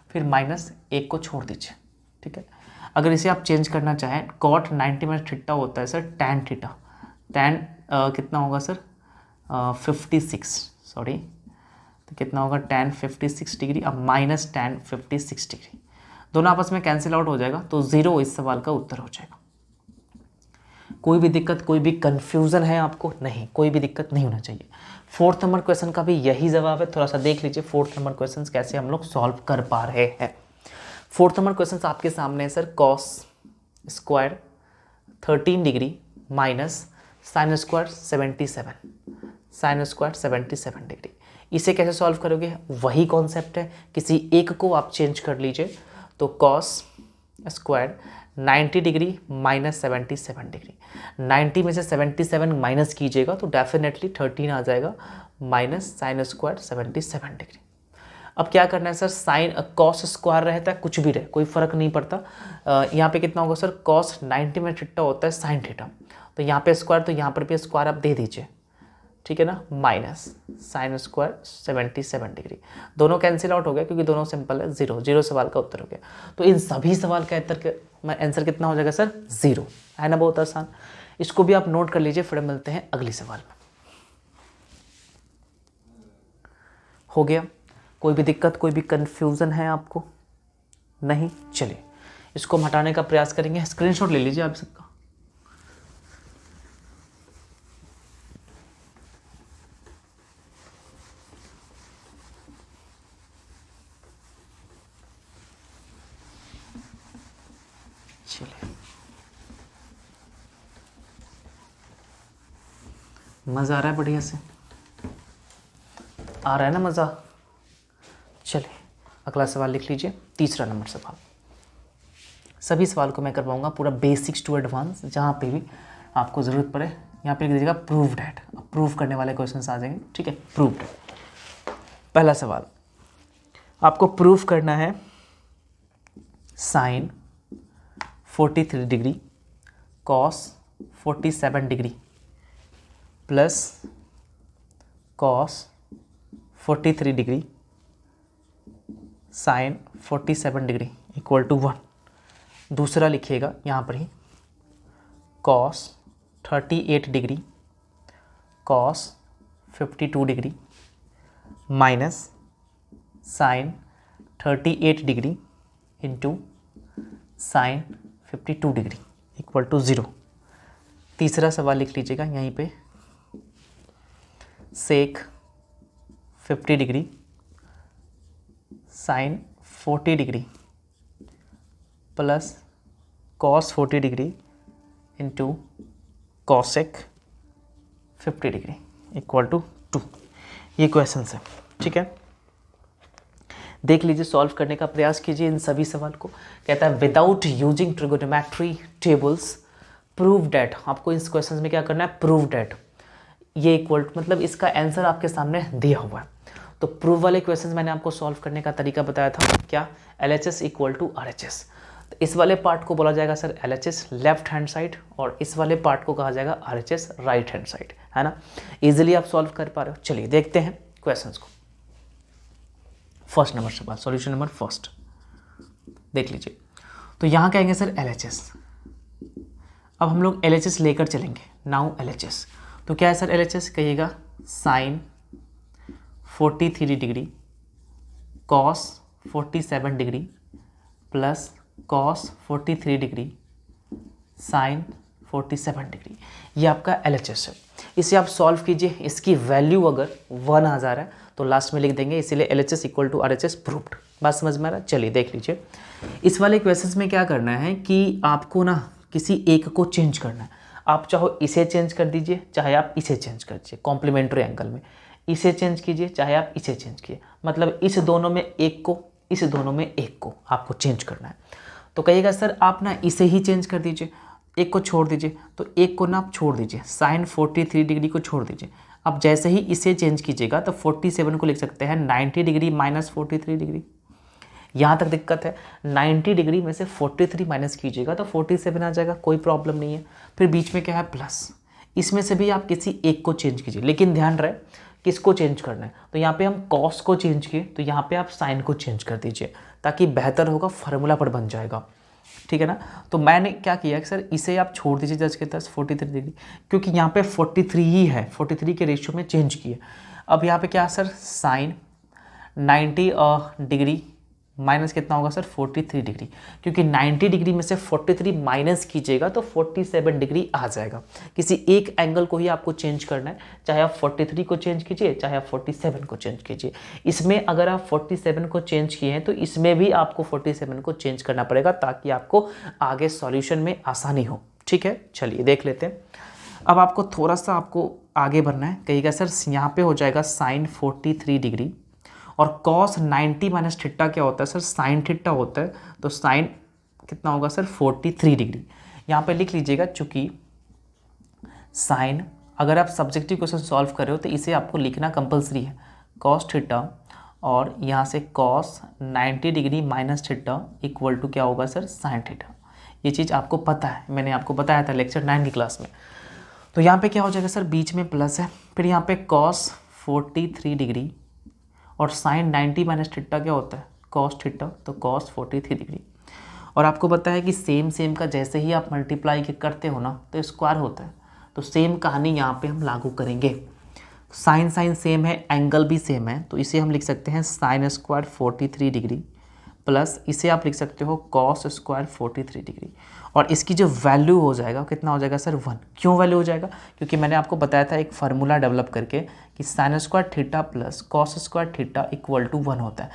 फिर माइनस एक को छोड़ दीजिए, ठीक है। अगर इसे आप चेंज करना चाहें, कॉट 90 माइनस थीटा होता है सर टैन थीटा, टैन कितना होगा सर 56, सॉरी, तो कितना होगा टैन 56 डिग्री, अब माइनस टैन 56 डिग्री, दोनों आपस में कैंसिल आउट हो जाएगा, तो जीरो इस सवाल का उत्तर हो जाएगा। कोई भी दिक्कत, कोई भी कंफ्यूजन है आपको? नहीं, कोई भी दिक्कत नहीं होना चाहिए। फोर्थ नंबर क्वेश्चन का भी यही जवाब है, थोड़ा सा देख लीजिए फोर्थ नंबर क्वेश्चन कैसे हम लोग सॉल्व कर पा रहे हैं। फोर्थ नंबर क्वेश्चन आपके सामने है sir, cos square 13 degree minus sine square 77, sign square 77 degree, इसे कैसे सॉल्व करोगे? वही कॉन्सेप्ट है, किसी एक को आप चेंज कर लीजिए। तो cos square 90 degree minus 77 degree, 90 में से 77 माइनस कीजिएगा तो डेफिनेटली 13 आ जाएगा, माइनस साइन स्क्वायर 77 डिग्री। अब क्या करना है सर, साइन कॉस स्क्वायर रहता है, कुछ भी रहे कोई फर्क नहीं पड़ता। यहाँ पे कितना होगा सर, कॉस 90 में थीटा होता है साइन थीटा, तो यहाँ पे स्क्वायर, तो यहाँ पर भी स्क्वायर आप दे दीजिए, ठीक है ना, माइनस साइन स्क्वायर 77 डिग्री, दोनों कैंसिल आउट हो गया क्योंकि दोनों सिंपल है, जीरो, जीरो सवाल का उत्तर हो गया। तो इन सभी सवाल का आंसर कितना हो जाएगा सर, जीरो, है ना, बहुत आसान। इसको भी आप नोट कर लीजिए, फिर मिलते हैं अगली सवाल में। हो गया? कोई भी दिक्कत, कोई भी कंफ्यूजन है आपको? नहीं, चलिए इसको हम हटाने का प्रयास करेंगे। स्क्रीनशॉट ले लीजिए आप सबका। मज़ा आ रहा है? बढ़िया से आ रहा है ना मज़ा? चलिए अगला सवाल लिख लीजिए, तीसरा नंबर सवाल। सभी सवाल को मैं करवाऊंगा पूरा बेसिक्स टू एडवांस, जहाँ पे भी आपको ज़रूरत पड़े यहाँ पे लिख दीजिएगा प्रूव्ड एट, प्रूव करने वाले क्वेश्चंस आ जाएंगे, ठीक है। प्रूव्ड एट, पहला सवाल आपको प्रूव करना है sine 43 degree cos 47 degree plus cos 43 degree sine 47 degree equal to 1। दूसरा लिखिएगा यहाँ पर ही cos 38 degree cos 52 degree minus sine 38 degree into sine 52 degree equal to 0। तीसरा सवाल लिख लीजिएगा यहीं पे sec 50 degree sine 40 degree plus cos 40 degree into cosec 50 degree equal to 2। ये क्वेश्चन है, ठीक है। देख लीजिए, सॉल्व करने का प्रयास कीजिए इन सभी सवाल को। कहता है without using trigonometry tables prove that. आपको इस क्वेश्चन में क्या करना है, प्रूव डैट। ये इक्वल मतलब इसका आंसर आपके सामने दिया हुआ है। तो प्रूव वाले क्वेश्चंस मैंने आपको सॉल्व करने का तरीका बताया था, क्या LHS इक्वल टू RHS। तो इस वाले पार्ट को बोला जाएगा sir LHS left hand side और इस वाले पार्ट को कहा जाएगा RHS राइट हैंड साइड, है ना। इजीली आप सॉल्व कर पा रहे हो। चलिए देखते हैं क्वेश्चंस को। फर्स्ट नंबर सवाल, सॉल्यूशन नंबर फर्स्ट देख लीजिए। तो यहाँ कहेंगे सर LHS। अब हम लोग LHS लेकर चलेंगे। नाउ LHS तो क्या है सर LHS, कहिएगा sine 43 degree cos 47 degree plus cos 43 degree sine 47 degree. ये आपका LHS है। इसे आप सॉल्व कीजिए। इसकी वैल्यू अगर 1000 है तो लास्ट में लिख देंगे, इसीलिए LHS equal to RHS proved. बात समझ में आ रहा है। चलिए देख लीजिए, इस वाले क्वेश्चंस में क्या करना है कि आपको ना किसी एक को चेंज करना है। आप चाहो इसे चेंज कर दीजिए, चाहे आप इसे चेंज कर दीजिए कॉम्प्लीमेंट्री एंगल में। इसे चेंज कीजिए, चाहे आप इसे चेंज कीजिए, मतलब इस दोनों में एक को, इस दोनों में एक को आपको चेंज करना है। तो कहिएगा सर आप ना इसे ही चेंज कर दीजिए, एक को छोड़ दीजिए। तो एक को ना आप छोड़ दीजिए, साइन 43 डिग्री को छोड़ दीजिए। अब जैसे ही इसे चेंज कीजिएगा तो 47 को लिख सकते हैं 90 डिग्री माइनस 43 डिग्री। यहाँ तक दिक्कत है, 90 डिग्री में से 43 माइनस कीजिएगा तो 47 आ जाएगा, कोई प्रॉब्लम नहीं है। फिर बीच में क्या है प्लस, इसमें से भी आप किसी एक को चेंज कीजिए, लेकिन ध्यान रहे किसको चेंज करना है। तो यहाँ पे हम कॉस को चेंज किए, तो यहाँ पे आप साइन को चेंज कर दीजिए ताकि बेहतर होगा, फार्मूला पर बन जाएगा, ठीक है ना। तो मैंने क्या किया कि सर इसे आप छोड़ दीजिए 10 के 10 43 डिग्री, क्योंकि यहाँ पे 43 ही है, 43 के रेशियो में चेंज किए। अब यहाँ पे क्या सर साइन 90 डिग्री माइनस कितना होगा सर 43 डिग्री, क्योंकि 90 डिग्री में से 43 माइनस कीजिएगा तो 47 डिग्री आ जाएगा। किसी एक एंगल को ही आपको चेंज करना है, चाहे आप 43 को चेंज कीजिए, चाहे आप 47 को चेंज कीजिए। इसमें अगर आप 47 को चेंज किए हैं तो इसमें भी आपको 47 को चेंज करना पड़ेगा ताकि आपको आगे सॉल्यूशन में आसानी हो, ठीक है। चलिए देख लेते हैं। अब आपको थोड़ा सा आपको आगे बढ़ना है। कहिएगा सर यहाँ पे हो जाएगा साइन 43 डिग्री और कॉस 90 माइनस थीटा क्या होता है सर, साइन थीटा होता है। तो साइन कितना होगा सर 43 डिग्री। यहाँ पे लिख लीजिएगा, चूँकि साइन अगर आप सब्जेक्टिव क्वेश्चन सॉल्व कर रहे हो तो इसे आपको लिखना कंपलसरी है, कॉस थीटा और यहाँ से cos 90 degree minus theta equal to क्या होगा सर साइन थीटा। ये चीज़ आपको पता है, मैंने आपको बताया था लेक्चर 9 की क्लास में। तो यहाँ पे क्या हो जाएगा सर, बीच में प्लस है, फिर यहाँ पे कॉस 43 डिग्री और साइन 90 माइनस थीटा क्या होता है कॉस थीटा, तो कॉस 43 डिग्री। और आपको पता है कि सेम का जैसे ही आप मल्टीप्लाई करते हो ना तो स्क्वायर होता है। तो सेम कहानी यहाँ पे हम लागू करेंगे। साइन सेम है, एंगल भी सेम है, तो इसे हम लिख सकते हैं साइन स्क्वायर 43 डिग्री प्लस इसे आप लिख सकते हो कॉस स्क्वायर 43 डिग्री। और इसकी जो वैल्यू हो जाएगा कितना हो जाएगा सर 1। क्यों वैल्यू हो जाएगा, क्योंकि मैंने आपको बताया था एक फार्मूला डेवलप करके कि sine square theta plus cos square theta equal to 1 होता है,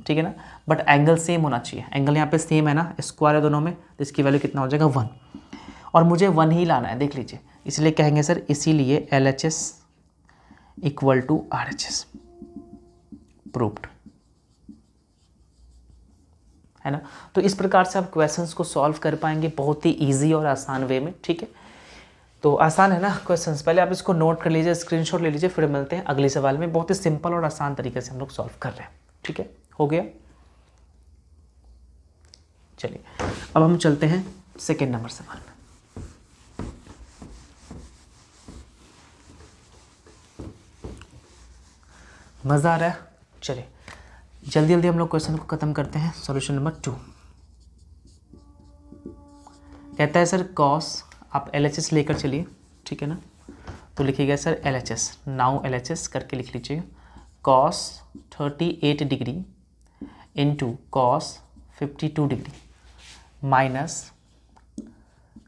ठीक है ना। बट एंगल सेम होना चाहिए, एंगल यहाँ पे सेम है ना, स्क्वायर है दोनों में, तो इसकी वैल्यू कितना हो जाएगा 1। और मुझे 1 ही लाना है, देख लीजिए, इसलिए कहेंगे सर इसीलिए LHS equal to RHS proved, है ना। तो इस प्रकार से आप क्वेश्चंस को सॉल्व कर पाएंगे बहुत ही इजी और आसान वे में, ठीक है। तो आसान है ना क्वेश्चंस, पहले आप इसको नोट कर लीजिए, स्क्रीनशॉट ले लीजिए, फिर मिलते हैं अगले सवाल में। बहुत ही सिंपल और आसान तरीके से हम लोग सॉल्व कर रहे हैं, ठीक है। हो गया। चलिए अब हम चलते हैं सेकेंड नंबर सवाल में। मज़ा आ रहा है? चलिए जल्दी जल्दी हम लोग क्वेश्चन को ख़त्म करते हैं। सॉल्यूशन नंबर 2 कहता है सर कॉस, आप LHS लेकर चलिए, ठीक है ना, तो लिखिएगा सर LHS, नाउ LHS करके लिख लीजिए, cos 38 degree into cos 52 degree minus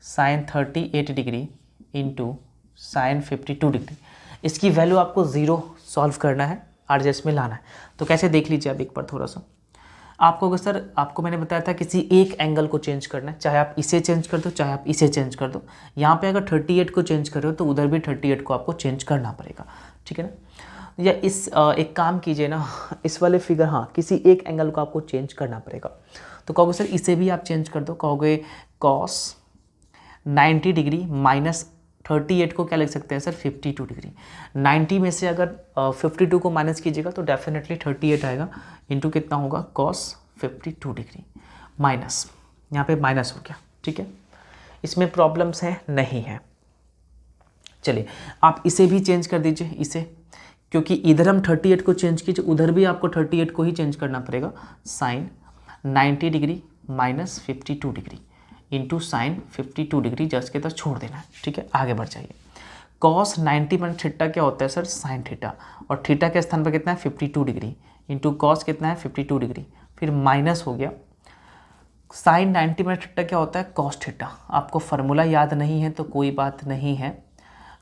sine 38 degree into sine 52 degree. इसकी वैल्यू आपको 0 सॉल्व करना है, RHS में लाना है। तो कैसे देख लीजिए आप एक बार थोड़ा सा। आपको अगर सर, आपको मैंने बताया था किसी एक एंगल को चेंज करना है, चाहे आप इसे चेंज कर दो चाहे आप इसे चेंज कर दो। यहाँ पे अगर 38 को चेंज कर रहे हो तो उधर भी 38 को आपको चेंज करना पड़ेगा, ठीक है ना। या इस एक काम कीजिए ना, इस वाले फिगर, हाँ किसी एक एंगल को आपको चेंज करना पड़ेगा। तो कहोगे सर इसे भी आप चेंज कर दो, कहोगे कॉस 90 डिग्री माइनस 38 को क्या लिख सकते हैं सर 52 डिग्री। 90 में से अगर 52 को माइनस कीजिएगा तो डेफिनेटली 38 आएगा, इंटू कितना होगा कॉस 52 डिग्री माइनस, यहाँ पे माइनस हो गया, ठीक है। इसमें प्रॉब्लम्स हैं नहीं है। चलिए आप इसे भी चेंज कर दीजिए, इसे, क्योंकि इधर हम 38 को चेंज कीजिए उधर भी आपको 38 को ही चेंज करना पड़ेगा। Sine 90 degree minus 52 degree into sine 52 degree, just के तरह छोड़ देना है, ठीक है। आगे बढ़ जाइए। कॉस 90 माइनस थीटा क्या होता है सर साइन थीटा, और थीटा के स्थान पर कितना है 52 डिग्री इंटू कॉस कितना है 52 डिग्री, फिर माइनस हो गया साइन 90 माइनस थीटा क्या होता है कॉस थीटा। आपको फार्मूला याद नहीं है तो कोई बात नहीं है,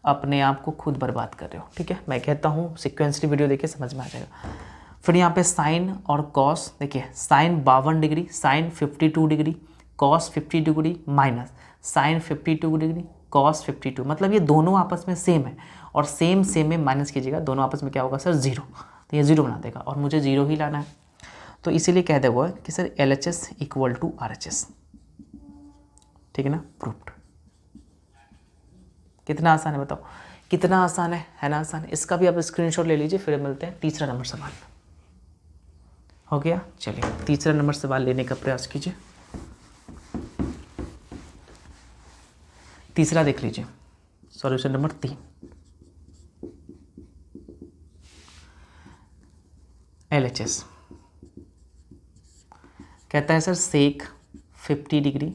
अपने आप को खुद बर्बाद कर रहे हो, ठीक है। मैं कहता हूँ सिक्वेंसली वीडियो देखिए समझ में आ जाएगा। फिर यहाँ पे साइन और कॉस देखिए, sine 52 degree sine 52 degree cos 50 degree minus sine 52 degree cos 52, मतलब ये दोनों आपस में सेम है, और सेम सेम में माइनस कीजिएगा, दोनों आपस में क्या होगा सर 0, तो ये 0 बना देगा और मुझे 0 ही लाना है। तो इसीलिए कह देगा कि sir LHS equal to RHS, ठीक है ना, प्रूव्ड। कितना आसान है बताओ, कितना आसान है ना आसान। इसका भी आप स्क्रीनशॉट ले लीजिए, फिर मिलते हैं तीसरा नंबर सवाल। हो गया, चलिए तीसरा नंबर सवाल लेने का प्रयास कीजिए। तीसरा देख लीजिए, सॉल्यूशन नंबर 3। LHS कहता है sir sec 50 degree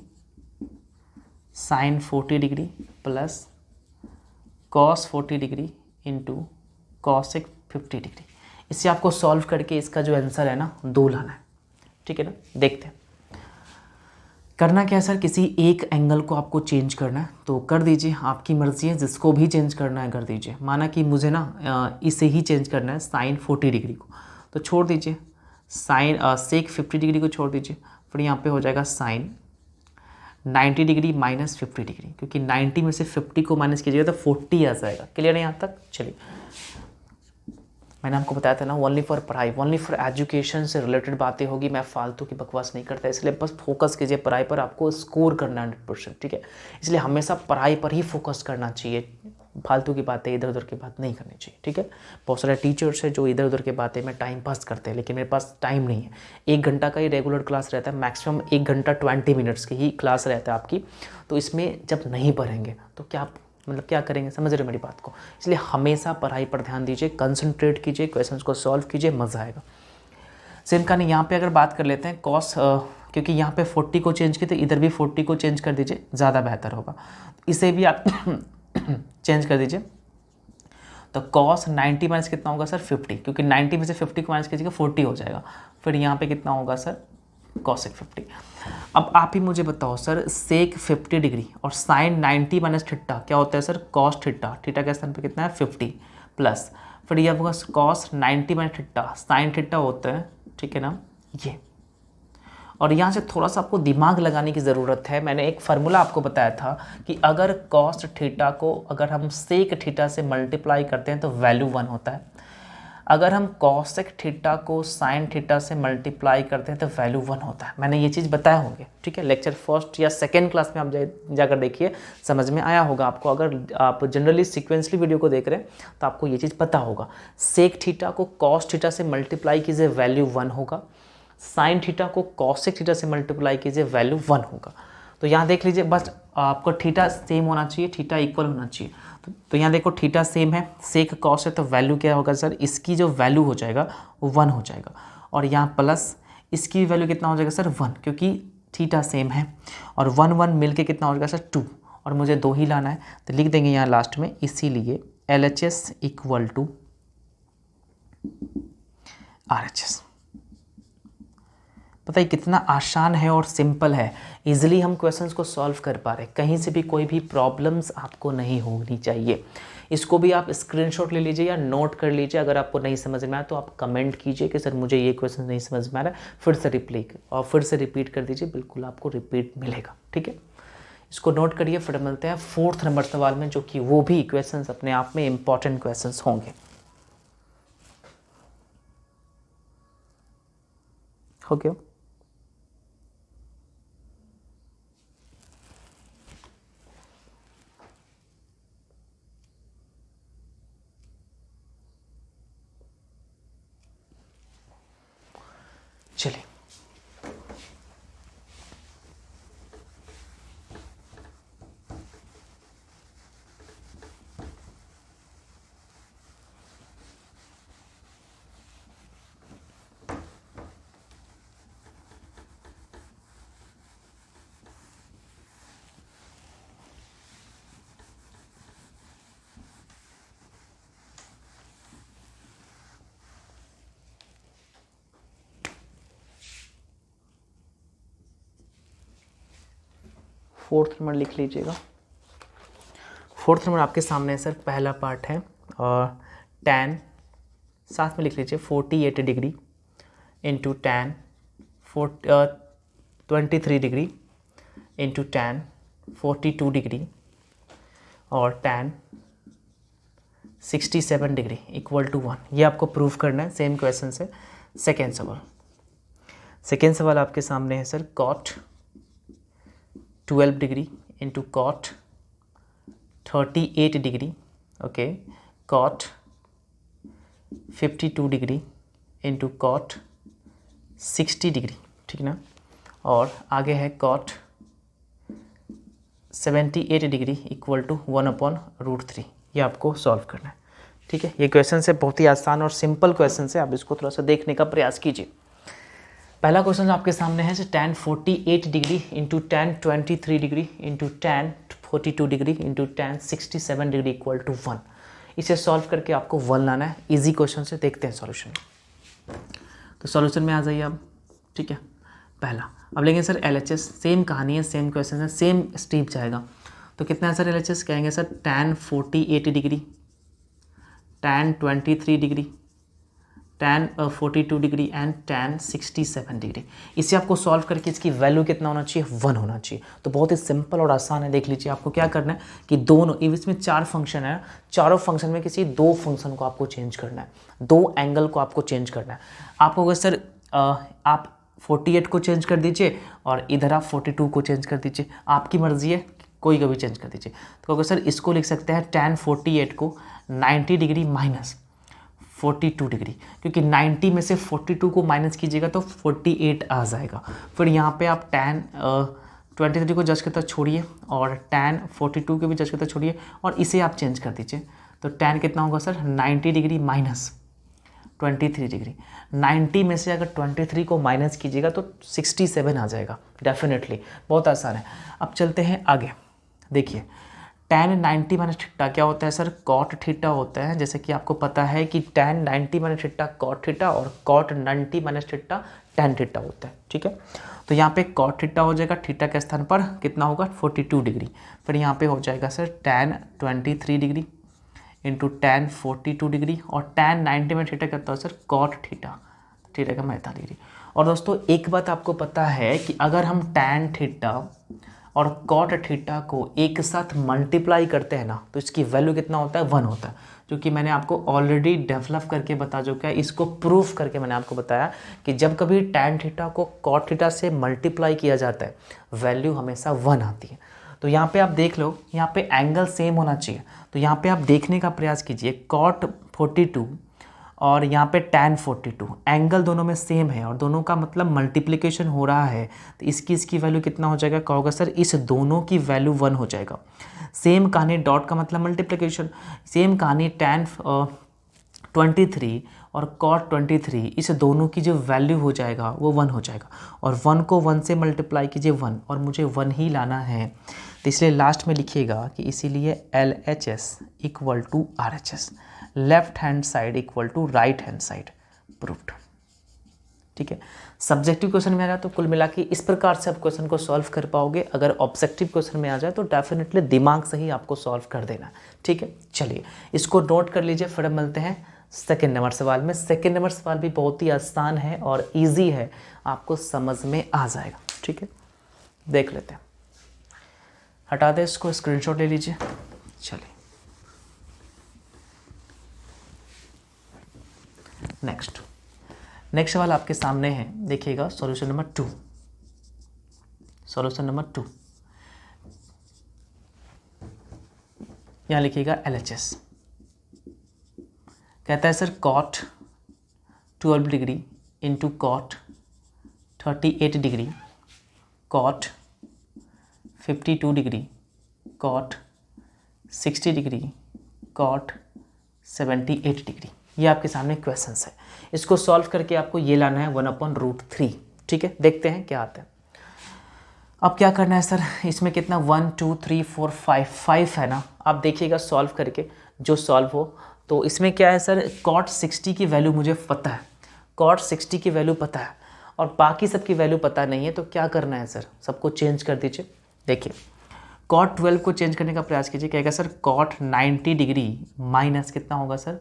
sine 40 degree plus cos 40 degree into cosec 50 degree. इसे आपको सॉल्व करके इसका जो आंसर है ना 2 लाना है, ठीक है ना। देखते हैं करना क्या है सर, किसी एक एंगल को आपको चेंज करना है तो कर दीजिए, आपकी मर्ज़ी है, जिसको भी चेंज करना है कर दीजिए। माना कि मुझे ना इसे ही चेंज करना है साइन 40 डिग्री को, तो छोड़ दीजिए साइन सेक 50 डिग्री को छोड़ दीजिए, फिर यहाँ पे हो जाएगा साइन 90 डिग्री माइनस 50 डिग्री, क्योंकि 90 में से 50 को माइनस कीजिएगा तो 40 आ जाएगा। क्लियर है यहाँ तक? चलिए मैंने आपको बताया था ना, ओनली फॉर पढ़ाई, ओनली फॉर एजुकेशन से रिलेटेड बातें होगी, मैं फालतू की बकवास नहीं करता, इसलिए बस फोकस कीजिए पढ़ाई पर, आपको स्कोर करना 100%, ठीक है। इसलिए हमेशा पढ़ाई पर ही फोकस करना चाहिए, फालतू की बातें इधर उधर की बात नहीं करनी चाहिए, ठीक है। बहुत सारे टीचर्स हैं जो इधर उधर की बातें में टाइम पास करते हैं, लेकिन मेरे पास टाइम नहीं है। 1 घंटा का ही रेगुलर क्लास रहता है, मैक्सिमम 1 घंटा 20 मिनट्स की ही क्लास रहता है आपकी, तो इसमें जब नहीं पढ़ेंगे तो क्या मतलब क्या करेंगे, समझ रहे हो मेरी बात को। इसलिए हमेशा पढ़ाई पर ध्यान दीजिए, कंसंट्रेट कीजिए, क्वेश्चंस को सॉल्व कीजिए, मज़ा आएगा। सेम कहानी यहाँ पे अगर बात कर लेते हैं कॉस, क्योंकि यहाँ पे 40 को चेंज किए तो इधर भी 40 को चेंज कर दीजिए, ज़्यादा बेहतर होगा। इसे भी आप चेंज कर दीजिए, तो कॉस 90 माइनस कितना होगा सर 50, क्योंकि 90 में से 50 को माइनस कीजिएगा 40 हो जाएगा, फिर यहाँ पे कितना होगा सर कॉसेक 50। अब आप ही मुझे बताओ सर, सेक 50 डिग्री और साइन 90 माइनस थीटा क्या होता है सर कॉस थीटा, थीटा के स्थान पे कितना है 50 प्लस, फिर ये होगा cos 90 minus theta sine theta होता है, ठीक है ना ये। और यहाँ से थोड़ा सा आपको दिमाग लगाने की ज़रूरत है। मैंने एक फार्मूला आपको बताया था कि अगर कॉस थीटा को अगर हम सेक थीटा से मल्टीप्लाई करते हैं तो वैल्यू 1 होता है, अगर हम कॉसेक थीटा को साइन थीटा से मल्टीप्लाई करते हैं तो वैल्यू 1 होता है। मैंने ये चीज़ बताया होंगे, ठीक है। लेक्चर फर्स्ट या सेकेंड क्लास में आप जाकर देखिए, समझ में आया होगा आपको। अगर आप जनरली सिक्वेंसली वीडियो को देख रहे हैं तो आपको ये चीज़ पता होगा। सेक थीटा को कॉस थीटा से मल्टीप्लाई कीजिए, वैल्यू 1 होगा। साइन थीटा को कॉसेक थीटा से मल्टीप्लाई कीजिए, वैल्यू 1 होगा। तो यहाँ देख लीजिए, बस आपको थीटा सेम होना चाहिए, थीटा इक्वल होना चाहिए। तो यहाँ देखो थीटा सेम है, सेक कॉस है, तो वैल्यू क्या होगा सर, इसकी जो वैल्यू हो जाएगा वो 1 हो जाएगा, और यहाँ प्लस इसकी वैल्यू कितना हो जाएगा सर 1, क्योंकि थीटा सेम है, और 1 1 मिल के कितना हो जाएगा सर 2, और मुझे 2 ही लाना है, तो लिख देंगे यहाँ लास्ट में, इसीलिए LHS इक्वल टू RHS। पता है कितना आसान है और सिंपल है, इजीली हम क्वेश्चंस को सॉल्व कर पा रहे हैं, कहीं से भी कोई भी प्रॉब्लम्स आपको नहीं होनी चाहिए। इसको भी आप स्क्रीनशॉट ले लीजिए या नोट कर लीजिए, अगर आपको नहीं समझ में आया तो आप कमेंट कीजिए कि सर मुझे ये क्वेश्चन नहीं समझ में आ रहा है, फिर से रिपीट कर दीजिए, बिल्कुल आपको रिपीट मिलेगा, ठीक है। इसको नोट करिए, फिर मिलते हैं 4th नंबर सवाल में, जो कि वो भी क्वेश्चंस अपने आप में इंपॉर्टेंट क्वेश्चंस होंगे। हो गया? चलिए, फोर्थ नंबर लिख लीजिएगा। 4th नंबर आपके सामने है सर, पहला पार्ट है, और tan साथ में लिख लीजिए 48 degree into tan 23 degree into tan 42 degree और tan 67 डिग्री इक्वल टू 1। ये आपको प्रूफ करना है, सेम क्वेश्चन से। सेकेंड सवाल आपके सामने है sir, cot 12 degree into cot 38 degree, okay, cot 52 degree into cot 60 degree, ठीक ना, और आगे है cot 78 डिग्री इक्वल टू 1/√3। ये आपको सॉल्व करना है, ठीक है। ये क्वेश्चन है बहुत ही आसान और सिंपल क्वेश्चन है, आप इसको थोड़ा सा देखने का प्रयास कीजिए। पहला क्वेश्चन आपके सामने है tan 48 degree into tan 23 degree into tan 42 degree into tan 67 degree equal to 1। इसे सॉल्व करके आपको 1 लाना है। इजी क्वेश्चन से देखते हैं सॉल्यूशन। तो सॉल्यूशन में आ जाइए आप, ठीक है। पहला अब लेंगे सर LHS, सेम कहानी है, सेम क्वेश्चन है, सेम स्टेप जाएगा। तो कितना है सर LHS, कहेंगे sir tan 48 degree, tan 23 degree, tan 42 degree and tan 67 degree. इसे आपको सॉल्व करके इसकी वैल्यू कितना होना चाहिए, 1 होना चाहिए। तो बहुत ही सिंपल और आसान है। देख लीजिए, आपको क्या करना है कि दोनों, इसमें 4 फंक्शन है, चारों फंक्शन में किसी 2 फंक्शन को आपको चेंज करना है, 2 एंगल को आपको चेंज करना है। आपको अगर सर आप 48 को चेंज कर दीजिए और इधर आप 42 को चेंज कर दीजिए, आपकी मर्जी है, कोई का भी चेंज कर दीजिए। तो अगर सर इसको लिख सकते हैं tan 48 को 90 डिग्री माइनस 42 डिग्री, क्योंकि 90 में से 42 को माइनस कीजिएगा तो 48 आ जाएगा। फिर यहाँ पे आप tan 23 को जज करता छोड़िए और tan 42 को भी जज करता छोड़िए और इसे आप चेंज कर दीजिए। तो tan कितना होगा सर 90 डिग्री माइनस 23 डिग्री। 90 में से अगर 23 को माइनस कीजिएगा तो 67 आ जाएगा डेफिनेटली। बहुत आसान है। अब चलते हैं आगे। देखिए tan 90 माइनस थीटा क्या होता है सर, cot थीटा होता है। जैसे कि आपको पता है कि tan 90 minus theta cot theta और cot 90 minus theta tan theta होता है, ठीक है। तो यहाँ पे cot थीटा हो जाएगा, थीटा के स्थान पर कितना होगा 42 डिग्री। फिर यहाँ पे हो जाएगा sir tan 23 degree into tan 42 degree और tan 90 में थीटा करता है सर cot थीटा, थीटा का 45 डिग्री। और दोस्तों एक बात आपको पता है कि अगर हम tan थीटा और cot थीटा को एक साथ मल्टीप्लाई करते हैं ना तो इसकी वैल्यू कितना होता है 1 होता है, क्योंकि मैंने आपको ऑलरेडी डेवलप करके बता चुका है, इसको प्रूफ करके मैंने आपको बताया कि जब कभी tan थीटा को cot थीटा से मल्टीप्लाई किया जाता है वैल्यू हमेशा 1 आती है। तो यहाँ पे आप देख लो, यहाँ पे एंगल सेम होना चाहिए। तो यहाँ पे आप देखने का प्रयास कीजिए, cot 42 और यहाँ पे tan 42 एंगल दोनों में सेम है और दोनों का मतलब मल्टीप्लिकेशन हो रहा है। तो इसकी वैल्यू कितना हो जाएगा, क्या होगा सर, इस दोनों की वैल्यू 1 हो जाएगा। सेम कहानी डॉट का मतलब मल्टीप्लिकेशन, सेम कहानी tan 23 और cot 23, इस दोनों की जो वैल्यू हो जाएगा वो 1 हो जाएगा, और 1 को 1 से मल्टीप्लाई कीजिए 1, और मुझे 1 ही लाना है, तो इसलिए लास्ट में लिखिएगा कि इसीलिए LHS equal to RHS, left hand side equal to right hand side, proved. ठीक है, सब्जेक्टिव क्वेश्चन में आ जाए तो कुल मिला के इस प्रकार से आप क्वेश्चन को सॉल्व कर पाओगे। अगर ऑब्जेक्टिव क्वेश्चन में आ जाए तो डेफिनेटली दिमाग से ही आपको सॉल्व कर देना। ठीक है, चलिए इसको नोट कर लीजिए, फिर मिलते हैं सेकेंड नंबर सवाल में। सेकेंड नंबर सवाल भी बहुत ही आसान है और ईजी है, आपको समझ में आ जाएगा। ठीक है, देख लेते हैं, हटा दे इसको, स्क्रीनशॉट ले लीजिए। चलिए नेक्स्ट सवाल आपके सामने है, देखिएगा सॉल्यूशन नंबर 2। सॉल्यूशन नंबर 2 यहाँ लिखिएगा LHS। कहता है sir cot 12 degree into cot 38 degree, cot 52 degree, cot 60 degree, cot 78 degree. ये आपके सामने क्वेश्चंस है, इसको सॉल्व करके आपको ये लाना है 1/√3। ठीक है, देखते हैं क्या आता है। अब क्या करना है सर, इसमें कितना 1 2 3 4 5 है ना। आप देखिएगा सॉल्व करके जो सॉल्व हो, तो इसमें क्या है सर, cot 60 की वैल्यू मुझे पता है, cot 60 की वैल्यू पता है और बाकी सब की वैल्यू पता नहीं है, तो क्या करना है सर, सबको चेंज कर दीजिए। देखिए cot 12 को चेंज करने का प्रयास कीजिए, क्या सर cot 90 डिग्री माइनस कितना होगा सर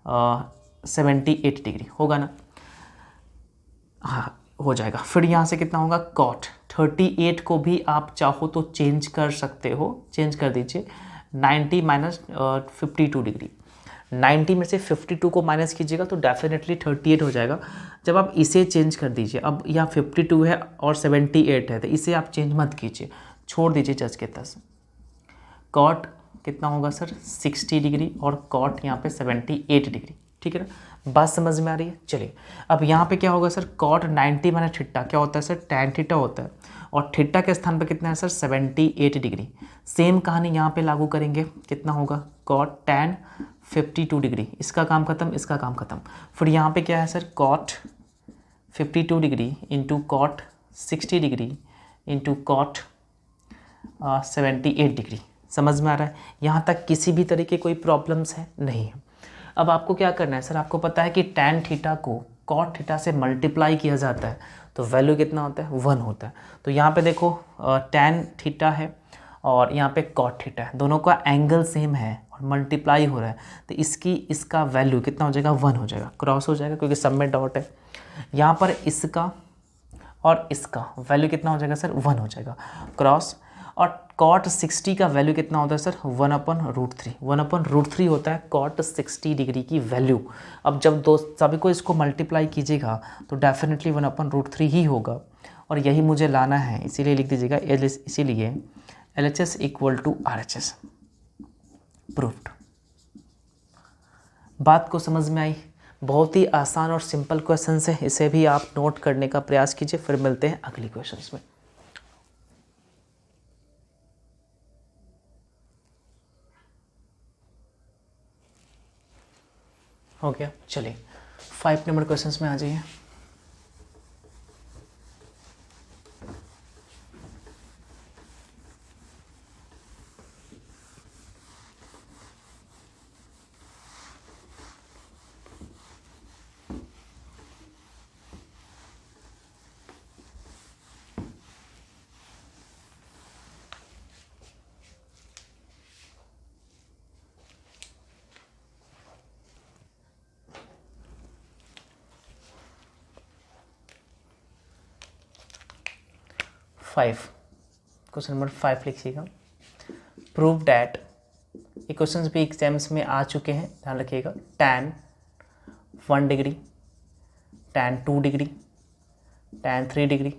78 डिग्री होगा ना, हाँ हो जाएगा। फिर यहाँ से कितना होगा cot 38 को भी आप चाहो तो चेंज कर सकते हो, चेंज कर दीजिए 90 माइनस 52 डिग्री। 90 में से 52 को माइनस कीजिएगा तो डेफिनेटली 38 हो जाएगा। जब आप इसे चेंज कर दीजिए, अब यहाँ 52 है और 78 है, तो इसे आप चेंज मत कीजिए, छोड़ दीजिए जज के तस। cot कितना होगा सर 60 डिग्री और cot यहाँ पे 78 डिग्री। ठीक है ना, बात समझ में आ रही है। चलिए अब यहाँ पे क्या होगा सर, cot 90 माइनस थीटा क्या होता है सर, tan थीटा होता है, और थीटा के स्थान पे कितना है सर 78 डिग्री। सेम कहानी यहाँ पे लागू करेंगे, कितना होगा cot tan 52 डिग्री, इसका काम खत्म, इसका काम खत्म। फिर यहाँ पे क्या है sir cot 52 degree into cot 60 degree into cot 78 degree. समझ में आ रहा है, यहाँ तक किसी भी तरीके कोई प्रॉब्लम्स है नहीं है। अब आपको क्या करना है सर, आपको पता है कि tan थीटा को cot थीटा से मल्टीप्लाई किया जाता है तो वैल्यू कितना होता है 1 होता है। तो यहाँ पे देखो tan थीटा है और यहाँ पे cot थीटा है, दोनों का एंगल सेम है और मल्टीप्लाई हो रहा है, तो इसका वैल्यू कितना हो जाएगा 1 हो जाएगा, क्रॉस हो जाएगा क्योंकि सब में डॉट है। यहाँ पर इसका और इसका वैल्यू कितना हो जाएगा सर 1 हो जाएगा, क्रॉस। और cot 60 का वैल्यू कितना होता है सर 1/√3, 1/√3 होता है cot 60 डिग्री की वैल्यू। अब जब दो सभी को इसको मल्टीप्लाई कीजिएगा तो डेफिनेटली 1/√3 ही होगा, और यही मुझे लाना है, इसीलिए लिख दीजिएगा इसीलिए LHS equal to RHS, proved. बात को समझ में आई, बहुत ही आसान और सिंपल क्वेश्चन है, इसे भी आप नोट करने का प्रयास कीजिए। फिर मिलते हैं अगली क्वेश्चंस में। हो गया, चलिए 5 नंबर क्वेश्चंस में आ जाइए। क्वेश्चन नंबर 5 लिखिएगा। प्रूव डैट, ये क्वेश्चंस भी एग्जाम्स में आ चुके हैं, ध्यान रखिएगा। tan 1 degree, tan 2 degree, tan 3 degree,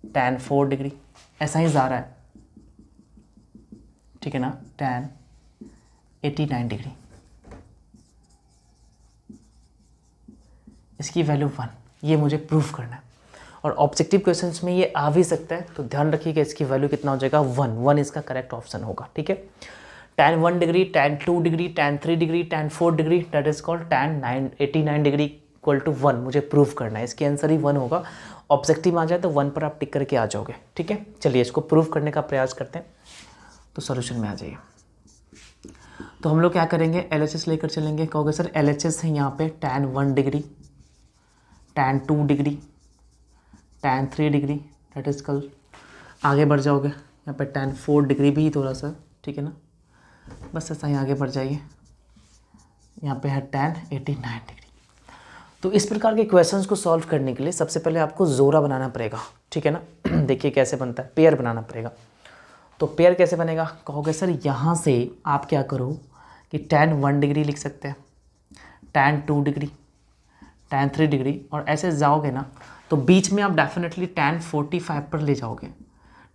tan 4 degree, ऐसा ही जा रहा है, ठीक है ना। tan 89 डिग्री, इसकी वैल्यू 1, ये मुझे प्रूफ करना है। और ऑब्जेक्टिव क्वेश्चंस में ये आ भी सकता है, तो ध्यान रखिएगा इसकी वैल्यू कितना हो जाएगा 1, 1 इसका करेक्ट ऑप्शन होगा। ठीक है, tan 1 degree, tan 2 degree, tan 3 degree, tan 4 degree, that is called tan 89 degree equal to 1, मुझे प्रूव करना है। इसकी आंसर ही 1 होगा। ऑब्जेक्टिव आ जाए तो 1 पर आप टिक करके आ जाओगे। ठीक है, चलिए इसको प्रूव करने का प्रयास करते हैं, तो सॉल्यूशन में आ जाइए। तो हम लोग क्या करेंगे, LHS लेकर चलेंगे। कहोगे सर LHS है यहाँ पे tan 1 degree, tan 2 degree, tan 3 degree, that is कल। आगे बढ़ जाओगे यहाँ पे tan 4 डिग्री भी थोड़ा सा, ठीक है ना, बस ऐसा ही आगे बढ़ जाइए। यहाँ पे है tan 89 डिग्री। तो इस प्रकार के क्वेश्चंस को सॉल्व करने के लिए सबसे पहले आपको जोरा बनाना पड़ेगा। ठीक है ना, देखिए कैसे बनता है, पेयर बनाना पड़ेगा। तो पेयर कैसे बनेगा, कहोगे सर यहाँ से आप क्या करो कि tan 1 डिग्री लिख सकते हैं, tan 2 डिग्री, tan 3 डिग्री, और ऐसे जाओगे ना तो बीच में आप डेफिनेटली tan 45 पर ले जाओगे।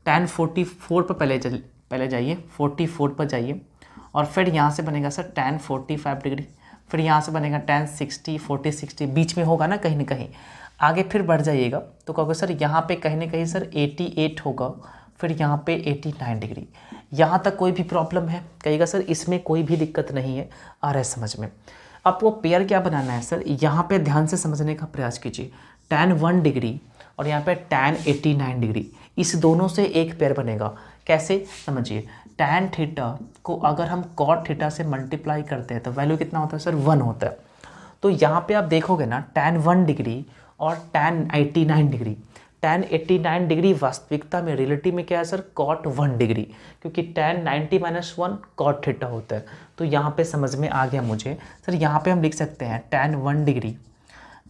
tan 44 पर पहले जाइए, 44 पर जाइए, और फिर यहाँ से बनेगा सर tan 45 डिग्री, फिर यहाँ से बनेगा tan 60, 40, 60, बीच में होगा ना कहीं ना कहीं। आगे फिर बढ़ जाइएगा तो कहोगे सर यहाँ पे कहीं ना कहीं सर 88 होगा, फिर यहाँ पे 89 डिग्री। यहाँ तक कोई भी प्रॉब्लम है, कहिएगा सर इसमें कोई भी दिक्कत नहीं है, आ रहा है समझ में। आपको पेयर क्या बनाना है सर, यहाँ पे ध्यान से समझने का प्रयास कीजिए। tan 1 डिग्री और यहाँ पे tan 89 डिग्री, इस दोनों से एक पेयर बनेगा। कैसे समझिए, tan थीटा को अगर हम cot थीटा से मल्टीप्लाई करते हैं तो वैल्यू कितना होता है सर 1 होता है। तो यहाँ पे आप देखोगे ना tan 1 डिग्री और tan 89 डिग्री, tan 89 डिग्री वास्तविकता में रिलेटिव में क्या है सर cot 1 डिग्री, क्योंकि tan 90 - 1 cot थीटा होता है। तो यहाँ पे समझ में आ गया मुझे सर। यहाँ पे हम लिख सकते हैं tan 1 डिग्री,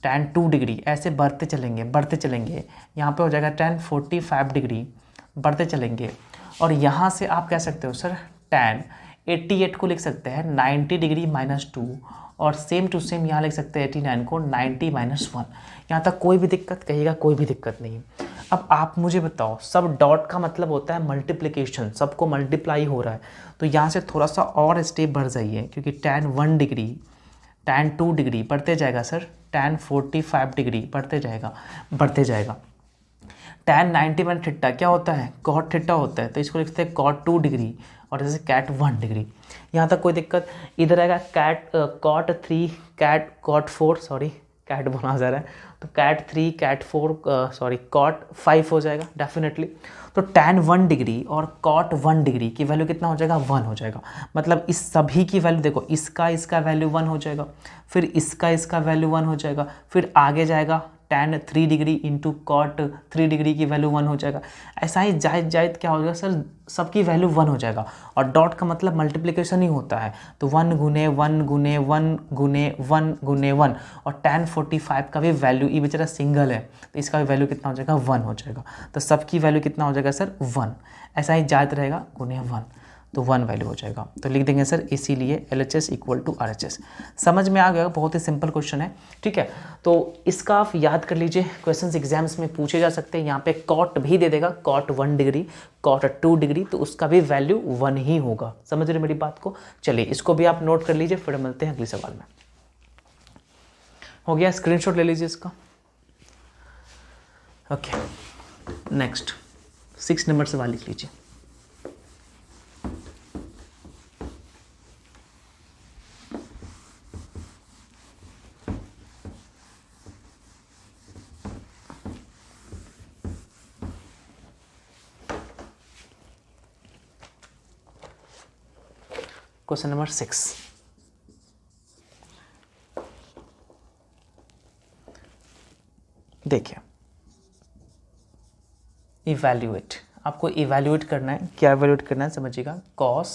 tan 2 डिग्री, ऐसे बढ़ते चलेंगे। यहाँ पे हो जाएगा tan 45 डिग्री, बढ़ते चलेंगे। और यहाँ से आप कह सकते हो सर tan 88 को लिख सकते हैं 90 डिग्री -2, और सेम टू सेम यहाँ लिख सकते हैं 89 को 90 - 1। यहाँ तक कोई भी दिक्कत, कहिएगा कोई भी दिक्कत नहीं। अब आप मुझे बताओ, सब डॉट का मतलब होता है मल्टीप्लिकेशन, सबको मल्टीप्लाई हो रहा है। तो यहाँ से थोड़ा सा और स्टेप बढ़ जाइए, क्योंकि tan 1 डिग्री, tan 2 डिग्री बढ़ते जाएगा सर, tan 45 डिग्री बढ़ते जाएगा। tan 90 - थीटा क्या होता है, cot थीटा होता है, तो इसको लिखते हैं cot 2 डिग्री, और जैसे cat 1 डिग्री। यहाँ तक कोई दिक्कत, इधर आएगा cot 3, cot 4, सॉरी कैट बोला जा रहा है, तो cat 3, cat 4, सॉरी cot 5 हो जाएगा डेफिनेटली। तो tan 1 डिग्री और cot 1 डिग्री की वैल्यू कितना हो जाएगा, 1 हो जाएगा। मतलब इस सभी की वैल्यू देखो, इसका वैल्यू 1 हो जाएगा, फिर इसका वैल्यू 1 हो जाएगा, फिर आगे जाएगा tan 3 degree into cot 3 degree की वैल्यू 1 हो जाएगा। ऐसा ही जायद क्या हो जाएगा सर, सबकी वैल्यू 1 हो जाएगा। और डॉट का मतलब मल्टीप्लिकेशन ही होता है, तो 1 गुने 1 गुने 1 गुने 1 गुने 1। और tan 45 का भी वैल्यू, ये बेचारा सिंगल है, तो इसका भी वैल्यू कितना हो जाएगा, 1 हो जाएगा। तो सबकी वैल्यू कितना हो जाएगा सर, 1। ऐसा ही जायद रहेगा, गुने 1, तो 1 वैल्यू हो जाएगा। तो लिख देंगे सर इसीलिए LHS इक्वल टू RHS। समझ में आ गया, बहुत ही सिंपल क्वेश्चन है। ठीक है, तो इसका आप याद कर लीजिए, क्वेश्चंस एग्जाम्स में पूछे जा सकते हैं। यहाँ पे cot भी दे देगा, cot 1 डिग्री, cot 2 डिग्री, तो उसका भी वैल्यू 1 ही होगा। समझ रहे मेरी बात को। चलिए इसको भी आप नोट कर लीजिए, फिर मिलते हैं अगले सवाल में। हो गया, स्क्रीनशॉट ले लीजिए इसका। ओके, नेक्स्ट 6 नंबर सवाल लिख लीजिए। क्वेश्चन नंबर 6, देखिए, इवैल्यूएट, आपको इवैल्यूएट करना है। क्या इवैल्यूएट करना है समझिएगा, cos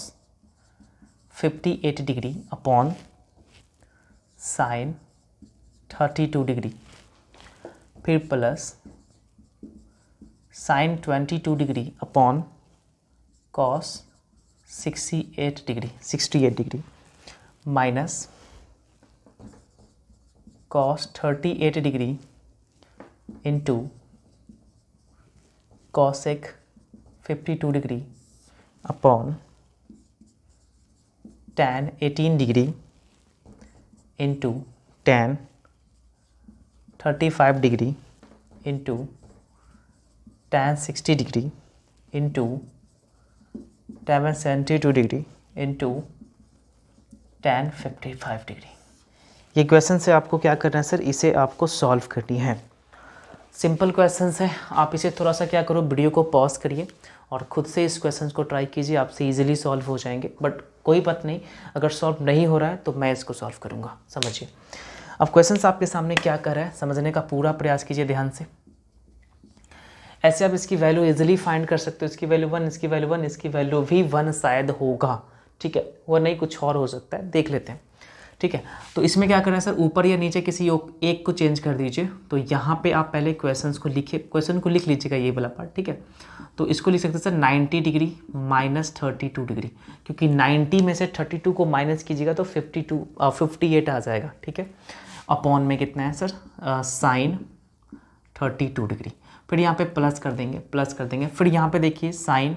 58 degree upon sin 32 degree, फिर plus sin 22 degree upon cos 68 degree minus cos 38 degree into cosec 52 degree upon tan 18 degree into tan 35 degree into tan 60 degree into tan 72 degree into tan 55 degree. ये question से आपको क्या करना है sir, इसे आपको solve करनी है। सिंपल क्वेश्चंस है, आप इसे थोड़ा सा क्या करो, वीडियो को पॉज करिए और खुद से इस क्वेश्चन को ट्राई कीजिए, आपसे इजीली सॉल्व हो जाएंगे। बट कोई बात नहीं, अगर सॉल्व नहीं हो रहा है तो मैं इसको सॉल्व करूँगा। समझिए अब क्वेश्चंस आपके सामने क्या कर रहा है, समझने का पूरा प्रयास कीजिए ध्यान से। ऐसे आप इसकी वैल्यू इजीली फाइंड कर सकते हो। इसकी वैल्यू 1, इसकी वैल्यू 1, इसकी वैल्यू भी 1 शायद होगा, ठीक है, वो नहीं कुछ और हो सकता है, देख लेते हैं, ठीक है। तो इसमें क्या करना है सर, ऊपर या नीचे किसी एक को चेंज कर दीजिए। तो यहाँ पे आप पहले क्वेश्चन को लिख लीजिएगा, ये वाला पार्ट, ठीक है। तो इसको लिख सकते हैं सर 90 डिग्री माइनस 32 डिग्री, क्योंकि 90 में से 32 को माइनस कीजिएगा तो 58 आ जाएगा, ठीक है। अपॉन में कितना है सर, साइन 32 डिग्री। फिर यहाँ पे प्लस कर देंगे, फिर यहाँ पे देखिए साइन,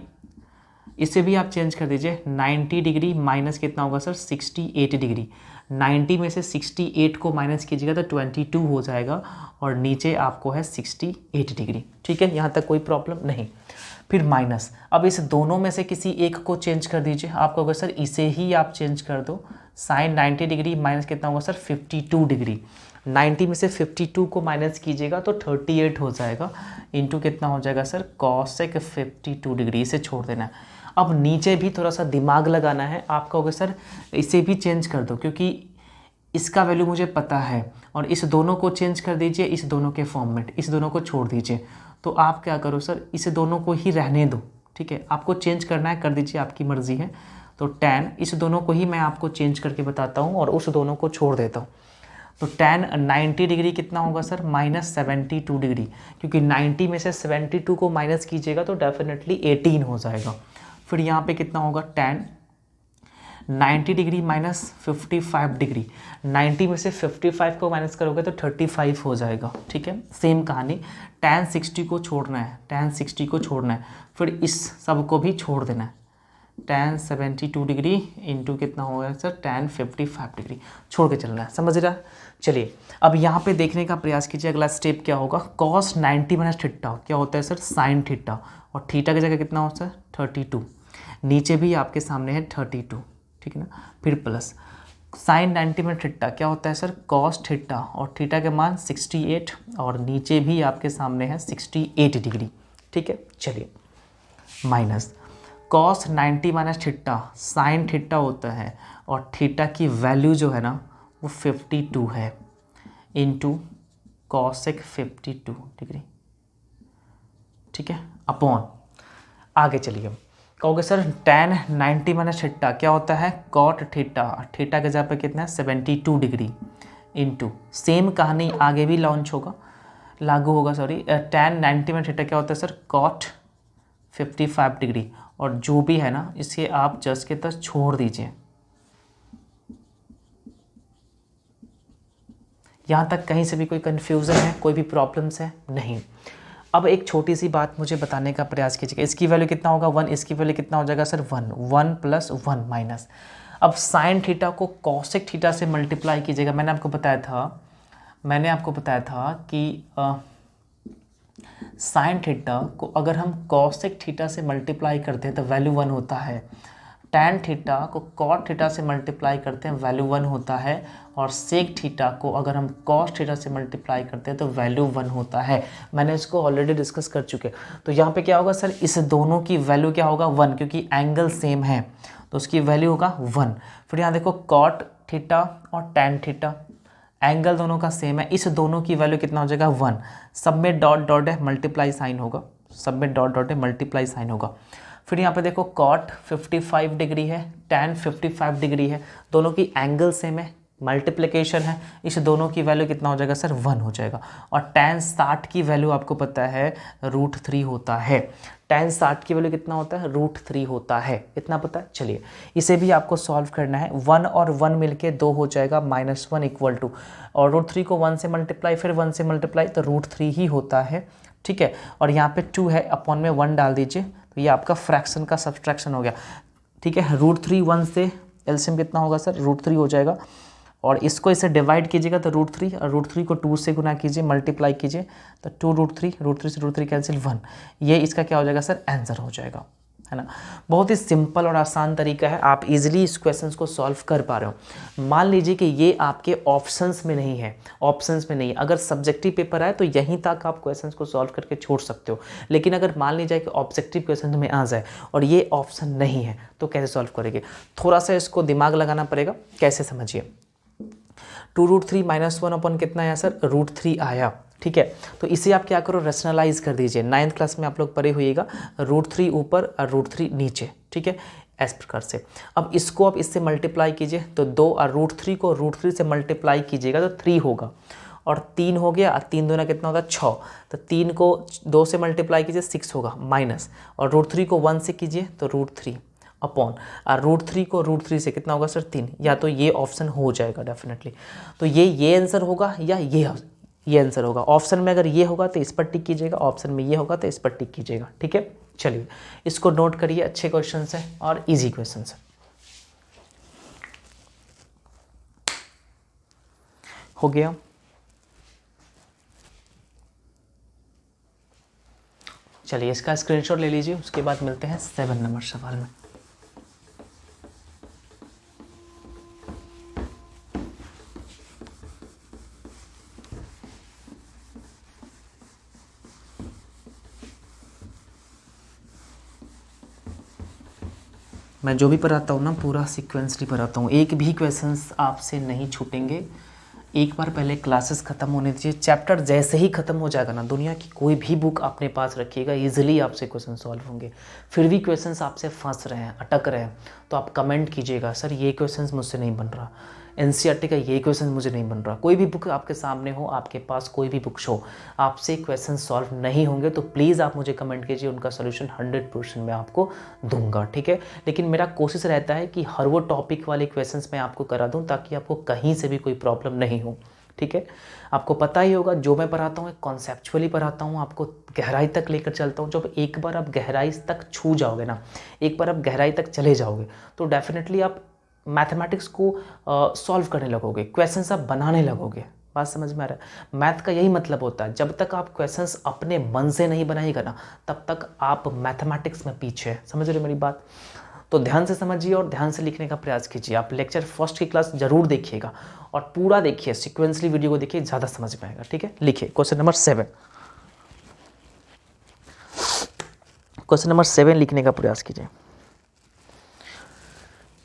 इसे भी आप चेंज कर दीजिए। 90 डिग्री माइनस कितना होगा सर, 68 डिग्री। 90 में से 68 को माइनस कीजिएगा तो 22 हो जाएगा, और नीचे आपको है 68 डिग्री, ठीक है, यहाँ तक कोई प्रॉब्लम नहीं। फिर माइनस, अब इस दोनों में से किसी एक को चेंज कर दीजिए। आप कहोगे सर इसे ही आप चेंज कर दो। साइन 90 डिग्री माइनस कितना होगा सर, 52 डिग्री। 90 में से 52 को माइनस कीजिएगा तो 38 हो जाएगा, इंटू कितना हो जाएगा सर, कॉसेक 52 डिग्री। इसे छोड़ देना है। अब नीचे भी थोड़ा सा दिमाग लगाना है। आप कहोगे सर इसे भी चेंज कर दो, क्योंकि इसका वैल्यू मुझे पता है, और इस दोनों को चेंज कर दीजिए इस दोनों के फॉर्म में, इस दोनों को छोड़ दीजिए। तो आप क्या करो सर, इस दोनों को ही रहने दो, ठीक है। आपको चेंज करना है कर दीजिए, आपकी मर्जी है। तो tan, इस दोनों को ही मैं आपको चेंज करके बताता हूँ और उस दोनों को छोड़ देता हूँ। तो tan 90 डिग्री कितना होगा सर, माइनस 72 डिग्री, क्योंकि 90 में से 72 को माइनस कीजिएगा तो डेफिनेटली 18 हो जाएगा। फिर यहाँ पे कितना होगा, tan 90 डिग्री माइनस 55 डिग्री। 90 में से 55 को माइनस करोगे तो 35 हो जाएगा, ठीक है। सेम कहानी, tan 60 को छोड़ना है, tan 60 को छोड़ना है, फिर इस सब को भी छोड़ देना है। tan 72 डिग्री इंटू कितना होगा सर, tan 55 डिग्री, छोड़ के चलना है, समझ रहा है। चलिए अब यहाँ पे देखने का प्रयास कीजिए, अगला स्टेप क्या होगा, cos 90 माइनस थीटा क्या होता है सर, साइन थीटा, और थीटा की जगह कितना होता है 32, नीचे भी आपके सामने है 32, ठीक है ना। फिर प्लस साइन 90 में थीटा क्या होता है सर, कॉस थीटा, और थीटा के मान 68, और नीचे भी आपके सामने है 68 डिग्री, ठीक है। चलिए minus cos 90 minus theta, sine theta होता है, और थीटा की वैल्यू जो है ना वो 52 है, इंटू कॉसेक 52 डिग्री, ठीक है, अपॉन, आगे चलिए। कहोगे सर tan 90 माइनस थीटा क्या होता है, कॉट थीटा, थीटा के जगह पर कितना है 72 डिग्री, इंटू सेम कहानी आगे भी लॉन्च होगा, लागू होगा, सॉरी। tan 90 माइनस थीटा क्या होता है सर, कॉट 55 डिग्री, और जो भी है ना इसे आप जस्ट के तस छोड़ दीजिए। यहाँ तक कहीं से भी कोई कन्फ्यूज़न है, कोई भी प्रॉब्लम्स है नहीं। अब एक छोटी सी बात मुझे बताने का प्रयास कीजिएगा, इसकी वैल्यू कितना होगा 1, इसकी वैल्यू कितना हो जाएगा सर 1, 1 प्लस 1 माइनस। अब साइन थीटा को कॉसेक थीटा से मल्टीप्लाई कीजिएगा। मैंने आपको बताया था कि साइन थीटा को अगर हम कॉसेक थीटा से मल्टीप्लाई करते हैं तो वैल्यू 1 होता है, टैन थीटा को कॉट थीटा से मल्टीप्लाई करते हैं वैल्यू 1 होता है, और सेक थीटा को अगर हम कॉस थीटा से मल्टीप्लाई करते हैं तो वैल्यू 1 होता है। मैंने इसको ऑलरेडी डिस्कस कर चुके। तो यहाँ पे क्या होगा सर, इस दोनों की वैल्यू क्या होगा 1, क्योंकि एंगल सेम है तो उसकी वैल्यू होगा 1। फिर यहाँ देखो कॉट थीटा और टैन थीटा, एंगल दोनों का सेम है, इस दोनों की वैल्यू कितना हो जाएगा 1। सब में डॉट डॉट है, मल्टीप्लाई साइन होगा, सब में डॉट डॉट है, मल्टीप्लाई साइन होगा। फिर यहाँ पे देखो कॉट 55 डिग्री है, टैन 55 डिग्री है, दोनों की एंगल सेम है, मल्टीप्लिकेशन है, इस दोनों की वैल्यू कितना हो जाएगा सर 1 हो जाएगा। और टैन 60 की वैल्यू आपको पता है √3 होता है। टैन 60 की वैल्यू कितना होता है, √3 होता है, इतना पता है। चलिए इसे भी आपको सॉल्व करना है। 1 और 1 मिलके 2 हो जाएगा, -1 इक्वल टू, और √3 को 1 से मल्टीप्लाई, फिर 1 से मल्टीप्लाई तो √3 ही होता है, ठीक है। और यहाँ पे 2 है, अपॉन में 1 डाल दीजिए, तो ये आपका फ्रैक्शन का सब्सट्रैक्शन हो गया, ठीक है। √3 1 से एलसीएम कितना होगा सर, √3 हो जाएगा, और इसको इसे डिवाइड कीजिएगा तो √3, और √3 को 2 से गुना कीजिए, मल्टीप्लाई कीजिए तो 2√3, √3 से √3 कैंसिल 1। ये इसका क्या हो जाएगा सर, आंसर हो जाएगा, है ना। बहुत ही सिंपल और आसान तरीका है, आप इजीली इस क्वेश्चंस को सॉल्व कर पा रहे हो। मान लीजिए कि ये आपके ऑप्शंस में नहीं है, ऑप्शंस में नहीं है, अगर सब्जेक्टिव पेपर आए तो यहीं तक आप क्वेश्चंस को सॉल्व करके छोड़ सकते हो। लेकिन अगर मान लीजिए कि ऑब्जेक्टिव क्वेश्चन में आ जाए और ये ऑप्शन नहीं है तो कैसे सॉल्व करेंगे, थोड़ा सा इसको दिमाग लगाना पड़ेगा। कैसे, समझिए। 2√3 - 1 अपन कितना आया सर, √3 आया, ठीक है। तो इसे आप क्या करो, रैशनलाइज कर दीजिए। 9th क्लास में आप लोग पढ़े होइएगा, √3 ऊपर और √3 नीचे, ठीक है, इस प्रकार से। अब इसको आप इससे मल्टीप्लाई कीजिए तो 2 और √3 को √3 से मल्टीप्लाई कीजिएगा तो 3 होगा, और 3 हो गया, और 3 दूना कितना होगा 6, तो 3 को 2 से मल्टीप्लाई कीजिए 6 होगा, माइनस, और √3 को 1 से कीजिए तो √3 अपॉन, और √3 को √3 से कितना होगा सर 3। या तो ये ऑप्शन हो जाएगा डेफिनेटली, तो ये आंसर होगा या ये आंसर होगा। ऑप्शन में अगर ये होगा तो इस पर टिक कीजिएगा, ऑप्शन में ये होगा तो इस पर टिक कीजिएगा, ठीक है। चलिए इसको नोट करिए, अच्छे क्वेश्चन है और इजी क्वेश्चन है। हो गया। चलिए इसका स्क्रीनशॉट ले लीजिए, उसके बाद मिलते हैं 7 नंबर सवाल में। मैं जो भी पढ़ाता हूँ ना पूरा सीक्वेंसली पढ़ाता हूँ, एक भी क्वेश्चंस आपसे नहीं छूटेंगे। एक बार पहले क्लासेस ख़त्म होने दीजिए, चैप्टर जैसे ही ख़त्म हो जाएगा ना, दुनिया की कोई भी बुक अपने पास रखिएगा, इजीली आपसे क्वेश्चन सॉल्व होंगे। फिर भी क्वेश्चंस आपसे फंस रहे हैं, अटक रहे हैं, तो आप कमेंट कीजिएगा, सर ये क्वेश्चंस मुझसे नहीं बन रहा, एनसीईआरटी का ये क्वेश्चन मुझे नहीं बन रहा। कोई भी बुक आपके सामने हो, आपके पास कोई भी बुक्स हो, आपसे क्वेश्चन सॉल्व नहीं होंगे तो प्लीज़ आप मुझे कमेंट कीजिए, उनका सोल्यूशन 100% मैं आपको दूंगा, ठीक है। लेकिन मेरा कोशिश रहता है कि हर वो टॉपिक वाले क्वेश्चंस मैं आपको करा दूं ताकि आपको कहीं से भी कोई प्रॉब्लम नहीं हो, ठीक है। आपको पता ही होगा जो मैं पढ़ाता हूँ कॉन्सेप्चुअली पढ़ाता हूँ, आपको गहराई तक लेकर चलता हूँ। जब एक बार आप गहराई तक छू जाओगे ना, एक बार आप गहराई तक चले जाओगे तो डेफिनेटली आप मैथमेटिक्स को सॉल्व करने लगोगे, क्वेश्चंस आप बनाने लगोगे। बात समझ में आ रहा है। मैथ का यही मतलब होता है, जब तक आप क्वेश्चंस अपने मन से नहीं बनाइएगा ना, तब तक आप मैथमेटिक्स में पीछे हैं। समझ रहे हो मेरी बात? तो ध्यान से समझिए और ध्यान से लिखने का प्रयास कीजिए। आप लेक्चर फर्स्ट की क्लास जरूर देखिएगा और पूरा देखिए, सीक्वेंसली वीडियो को देखिए, ज़्यादा समझ में आएगा, ठीक है। लिखिए क्वेश्चन नंबर 7, क्वेश्चन नंबर 7 लिखने का प्रयास कीजिए।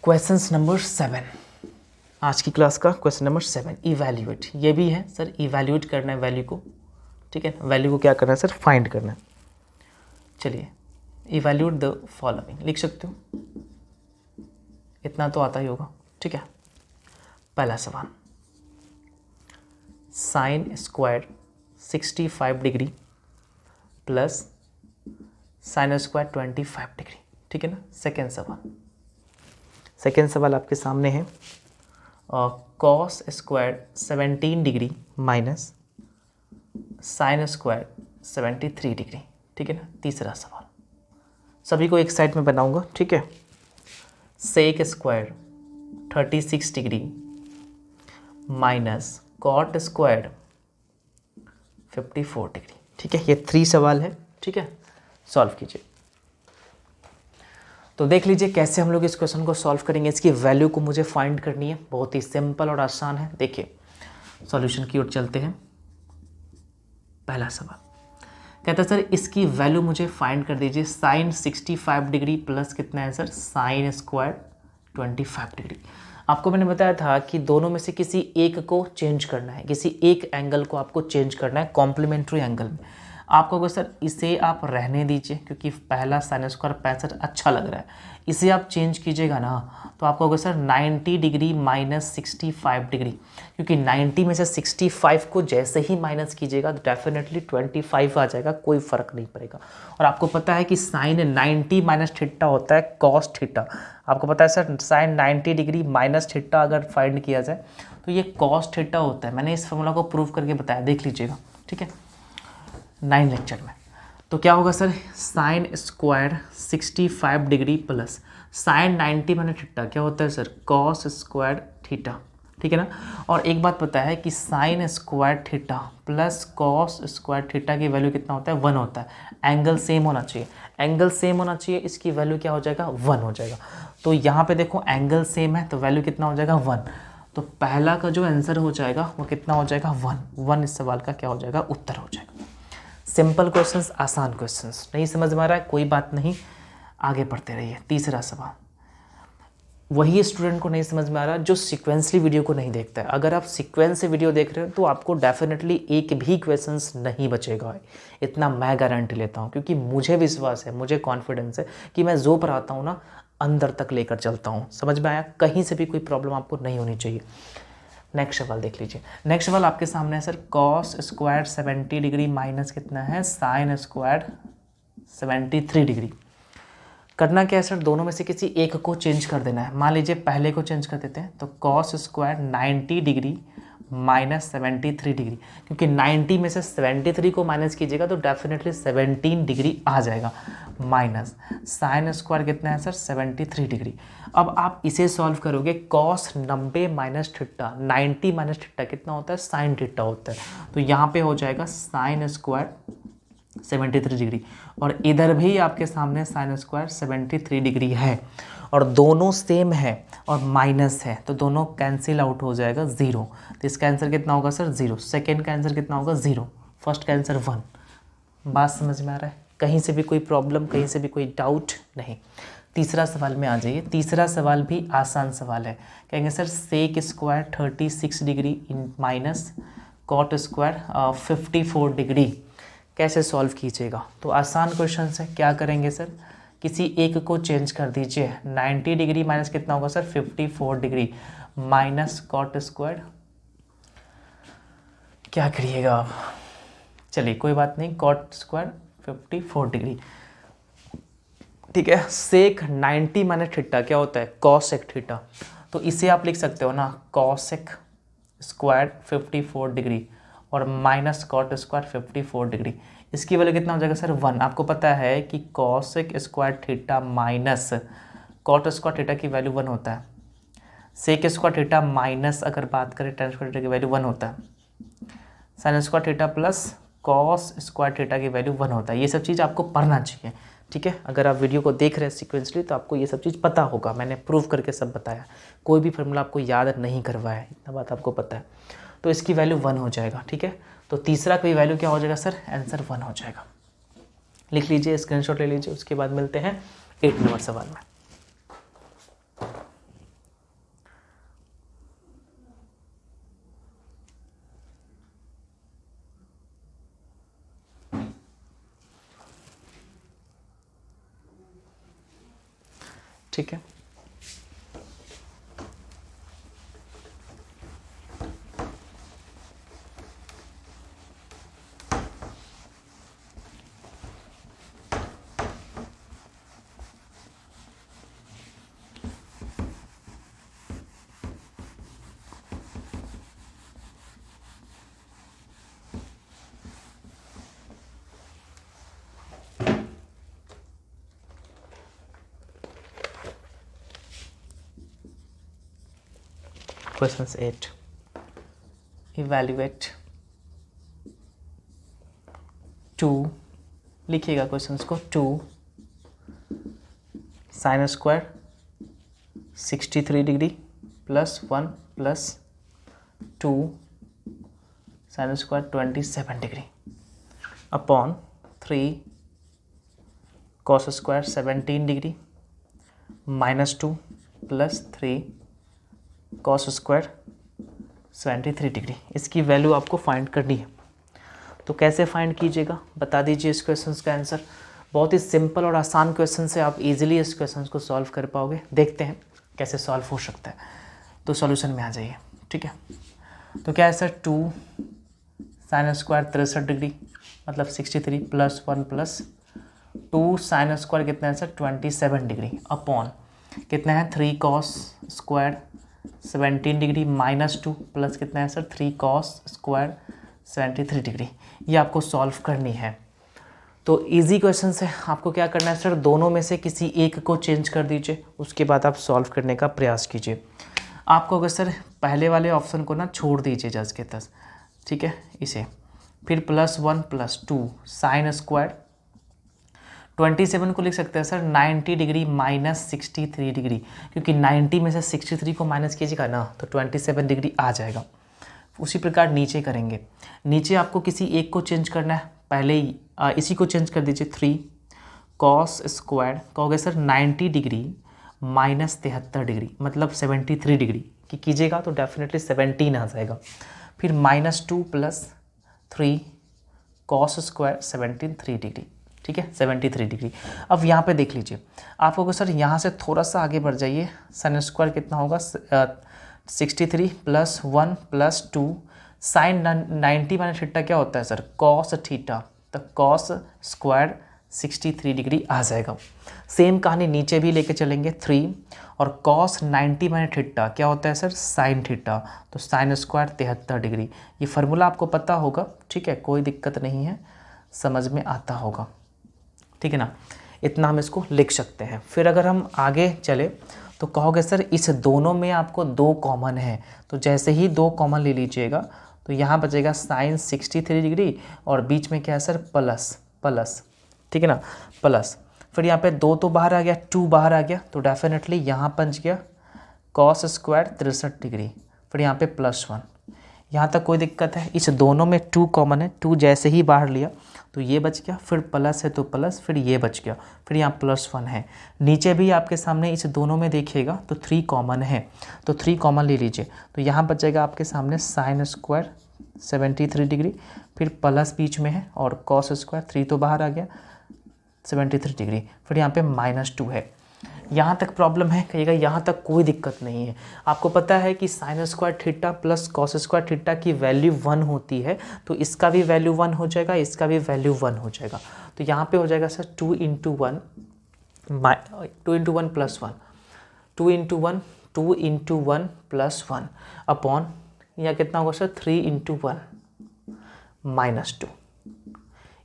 क्वेश्चन नंबर 7, आज की क्लास का क्वेश्चन नंबर 7, इवैल्यूएट। ये भी है सर, इवैल्यूएट करना है वैल्यू को, ठीक है। वैल्यू को क्या करना है सर, फाइंड करना है। चलिए इवैल्यूएट द फॉलोइंग लिख सकते हो, इतना तो आता ही होगा, ठीक है। पहला सवाल, sine square 65 degree plus sine square 25 degree, ठीक है ना। सेकेंड सवाल आपके सामने है, cos square 17 degree minus sine square 73 degree, ठीक है ना। तीसरा सवाल, सभी को एक साइड में बनाऊंगा, ठीक है। Sec square 36 degree minus cot square 54 degree, ठीक है। ये 3 सवाल है, ठीक है। सॉल्व कीजिए। तो देख लीजिए कैसे हम लोग इस क्वेश्चन को सॉल्व करेंगे। इसकी वैल्यू को मुझे फाइंड करनी है, बहुत ही सिंपल और आसान है। देखिए सॉल्यूशन की ओर चलते हैं। पहला सवाल कहता है सर इसकी वैल्यू मुझे फाइंड कर दीजिए, साइन 65 डिग्री प्लस कितना है सर, साइन स्क्वायर 25 डिग्री। आपको मैंने बताया था कि दोनों में से किसी एक को चेंज करना है, किसी एक एंगल को आपको चेंज करना है कॉम्प्लीमेंट्री एंगल में। आप कहोगे सर इसे आप रहने दीजिए क्योंकि पहला साइन स्क्वायर 65 अच्छा लग रहा है, इसे आप चेंज कीजिएगा ना तो आप कहोगे सर 90 डिग्री माइनस 65 डिग्री, क्योंकि 90 में से 65 को जैसे ही माइनस कीजिएगा तो डेफिनेटली 25 आ जाएगा, कोई फ़र्क नहीं पड़ेगा। और आपको पता है कि साइन 90 माइनस थीटा होता है कॉस थीटा। आपको पता है sir sine 90 degree minus theta अगर फाइंड किया जाए तो ये कॉस थीटा होता है। मैंने इस फॉर्मूला को प्रूव करके बताया, देख लीजिएगा, ठीक है, 9 लेक्चर में। तो क्या होगा sir, sine square 65 degree plus sign 90 minus theta क्या होता है सर, कॉस स्क्वायर थीटा, ठीक है ना। और एक बात पता है कि sine square theta plus cos square theta की वैल्यू कितना होता है, 1 होता है। एंगल सेम होना चाहिए, एंगल सेम होना चाहिए, इसकी वैल्यू क्या हो जाएगा, 1 हो जाएगा। तो यहाँ पे देखो एंगल सेम है तो वैल्यू कितना हो जाएगा, 1। तो पहला का जो आंसर हो जाएगा वो कितना हो जाएगा, 1 इस सवाल का क्या हो जाएगा, उत्तर हो जाएगा। सिंपल क्वेश्चंस, आसान क्वेश्चंस। नहीं समझ में आ रहा है कोई बात नहीं, आगे पढ़ते रहिए। तीसरा सवाल, वही स्टूडेंट को नहीं समझ में आ रहा जो सीक्वेंसली वीडियो को नहीं देखता है। अगर आप सीक्वेंस से वीडियो देख रहे हो तो आपको डेफिनेटली एक भी क्वेश्चंस नहीं बचेगा, इतना मैं गारंटी लेता हूँ, क्योंकि मुझे विश्वास है, मुझे कॉन्फिडेंस है कि मैं जो पढ़ाता हूँ ना अंदर तक लेकर चलता हूँ। समझ में आया, कहीं से भी कोई प्रॉब्लम आपको नहीं होनी चाहिए। नेक्स्ट सवाल देख लीजिए। नेक्स्ट सवाल आपके सामने है sir, cos square 70 degree minus कितना है, साइन स्क्वायर 73 डिग्री। करना क्या है सर, दोनों में से किसी एक को चेंज कर देना है। मान लीजिए पहले को चेंज कर देते हैं, तो cos square 90 degree minus 73 degree, क्योंकि 90 में से 73 को माइनस कीजिएगा तो डेफिनेटली 17 डिग्री आ जाएगा, माइनस साइन स्क्वायर कितना है सर, 73 डिग्री। अब आप इसे सॉल्व करोगे, cos 90 minus theta, 90 minus theta कितना होता है, साइन थीटा होता है। तो यहाँ पे हो जाएगा साइन स्क्वायर 73 डिग्री, और इधर भी आपके सामने साइन स्क्वायर 73 डिग्री है, और दोनों सेम है और माइनस है, तो दोनों कैंसिल आउट हो जाएगा 0। तो इसका आंसर कितना होगा सर, 0। सेकेंड का आंसर कितना होगा, 0। फर्स्ट का आंसर 1। बात समझ में आ रहा है, कहीं से भी कोई प्रॉब्लम, कहीं से भी कोई डाउट नहीं। तीसरा सवाल में आ जाइए। तीसरा सवाल भी आसान सवाल है। कहेंगे सर सेक स्क्वायर 36 डिग्री इन माइनस कॉट स्क्वायर 54 डिग्री कैसे सॉल्व कीजिएगा। तो आसान क्वेश्चन है, क्या करेंगे सर, किसी एक को चेंज कर दीजिए। 90 डिग्री माइनस कितना होगा sir, 54 degree minus cot square, क्या करिएगा आप, चलिए कोई बात नहीं, कॉट स्क्वायर 54 डिग्री, ठीक है। सेक 90 माइनस थीटा क्या होता है, कॉसेक थीटा, तो इसे आप लिख सकते हो ना, कॉसेक स्क्वायर 54 डिग्री और माइनस कॉट स्क्वायर 54 डिग्री। इसकी वैल्यू कितना हो जाएगा सर, 1। आपको पता है कि cosec square theta minus cot square theta की वैल्यू 1 होता है। सेक स्क्वायर थीटा माइनस अगर बात करें टेन स्क्वायर थीटा की वैल्यू 1 होता है। Sign square theta plus cos square theta की वैल्यू 1 होता है। ये सब चीज़ आपको पढ़ना चाहिए, ठीक है। अगर आप वीडियो को देख रहे हैं सीक्वेंसली तो आपको ये सब चीज़ पता होगा, मैंने प्रूव करके सब बताया, कोई भी फार्मूला आपको याद नहीं करवाया, इतना बात आपको पता है। तो इसकी वैल्यू 1 हो जाएगा, ठीक है। तो तीसरा की वैल्यू क्या हो जाएगा सर, आंसर 1 हो जाएगा। लिख लीजिए, स्क्रीनशॉट ले लीजिए, उसके बाद मिलते हैं 8 नंबर सवाल में। ठीक है, क्वेश्चन 8, इवैल्यूएट 2, लिखिएगा क्वेश्चंस को, 2 sine square 63 degree plus 1 plus 2 sine square 27 degree upon 3 cos square 17 degree minus 2 plus 3 cos square 73 degree. इसकी वैल्यू आपको फाइंड करनी है। तो कैसे फाइंड कीजिएगा, बता दीजिए इस क्वेश्चन का आंसर। बहुत ही सिंपल और आसान क्वेश्चन से आप इजीली इस क्वेश्चन को सॉल्व कर पाओगे। देखते हैं कैसे सॉल्व हो सकता है। तो सॉल्यूशन में आ जाइए, ठीक है। तो क्या है सर, 2 साइन स्क्वायर 63 डिग्री मतलब 63 प्लस 1 प्लस 2 साइन स्क्वायर कितना है सर, 27 डिग्री अपॉन कितना है 3 cos square 17 degree minus 2 plus कितना है सर 3 कॉस स्क्वायर 73 डिग्री। ये आपको सॉल्व करनी है। तो इजी क्वेश्चन है, आपको क्या करना है सर, दोनों में से किसी एक को चेंज कर दीजिए, उसके बाद आप सॉल्व करने का प्रयास कीजिए। आपको अगर सर पहले वाले ऑप्शन को ना छोड़ दीजिए जस्ट के तस, ठीक है, इसे फिर +1 + 2 साइन स्क्वायर 27 को लिख सकते हैं सर 90 डिग्री -63 डिग्री, क्योंकि 90 में से 63 को माइनस कीजिएगा ना तो 27 डिग्री आ जाएगा। उसी प्रकार नीचे करेंगे, नीचे आपको किसी एक को चेंज करना है, पहले ही इसी को चेंज कर दीजिए 3 cos स्क्वायर कहोगे सर 90 डिग्री -73 डिग्री मतलब 73 डिग्री की कीजिएगा तो डेफिनेटली 17 आ जाएगा। फिर -2 + 3 cos स्क्वायर 73 डिग्री, ठीक है 73 डिग्री। अब यहाँ पे देख लीजिए आपको अगर सर यहाँ से थोड़ा सा आगे बढ़ जाइए, sin स्क्वायर कितना होगा 63 + 1 + 2 साइन 90 माइनस थीटा क्या होता है सर cos थीटा, तो cos स्क्वायर 63 डिग्री आ जाएगा। सेम कहानी नीचे भी लेके चलेंगे 3 और cos 90 माइनस थीटा क्या होता है सर साइन थीटा, तो साइन स्क्वायर 73 डिग्री। ये फार्मूला आपको पता होगा, ठीक है, कोई दिक्कत नहीं है, समझ में आता होगा, ठीक है ना, इतना हम इसको लिख सकते हैं। फिर अगर हम आगे चले तो कहोगे सर इस दोनों में आपको 2 कॉमन है, तो जैसे ही 2 कॉमन ले लीजिएगा तो यहाँ बचेगा साइन 63 डिग्री और बीच में क्या है सर प्लस, ठीक है ना, प्लस। फिर यहाँ पे 2 तो बाहर आ गया, 2 बाहर आ गया, तो डेफिनेटली यहाँ बच गया cos स्क्वायर 63 डिग्री, फिर यहाँ पे +1। यहाँ तक कोई दिक्कत है, इस दोनों में 2 कॉमन है, 2 जैसे ही बाहर लिया तो ये बच गया, फिर प्लस है तो प्लस, फिर ये बच गया, फिर यहाँ +1 है। नीचे भी आपके सामने इस दोनों में देखिएगा तो 3 कॉमन है, तो 3 कॉमन ले लीजिए, तो यहाँ बचेगा आपके सामने साइन स्क्वायर 73 डिग्री, फिर प्लस बीच में है और cos स्क्वायर 3 तो बाहर आ गया 73 डिग्री, फिर यहाँ पे -2 है। यहाँ तक प्रॉब्लम है कहिएगा, यहाँ तक कोई दिक्कत नहीं है। आपको पता है कि sine square theta plus cos square theta की वैल्यू 1 होती है, तो इसका भी वैल्यू 1 हो जाएगा, इसका भी वैल्यू 1 हो जाएगा, तो यहाँ पे हो जाएगा सर 2 × 1 + 1 2 × 1 + 1 अपॉन यहाँ कितना होगा सर 3 × 1 -2।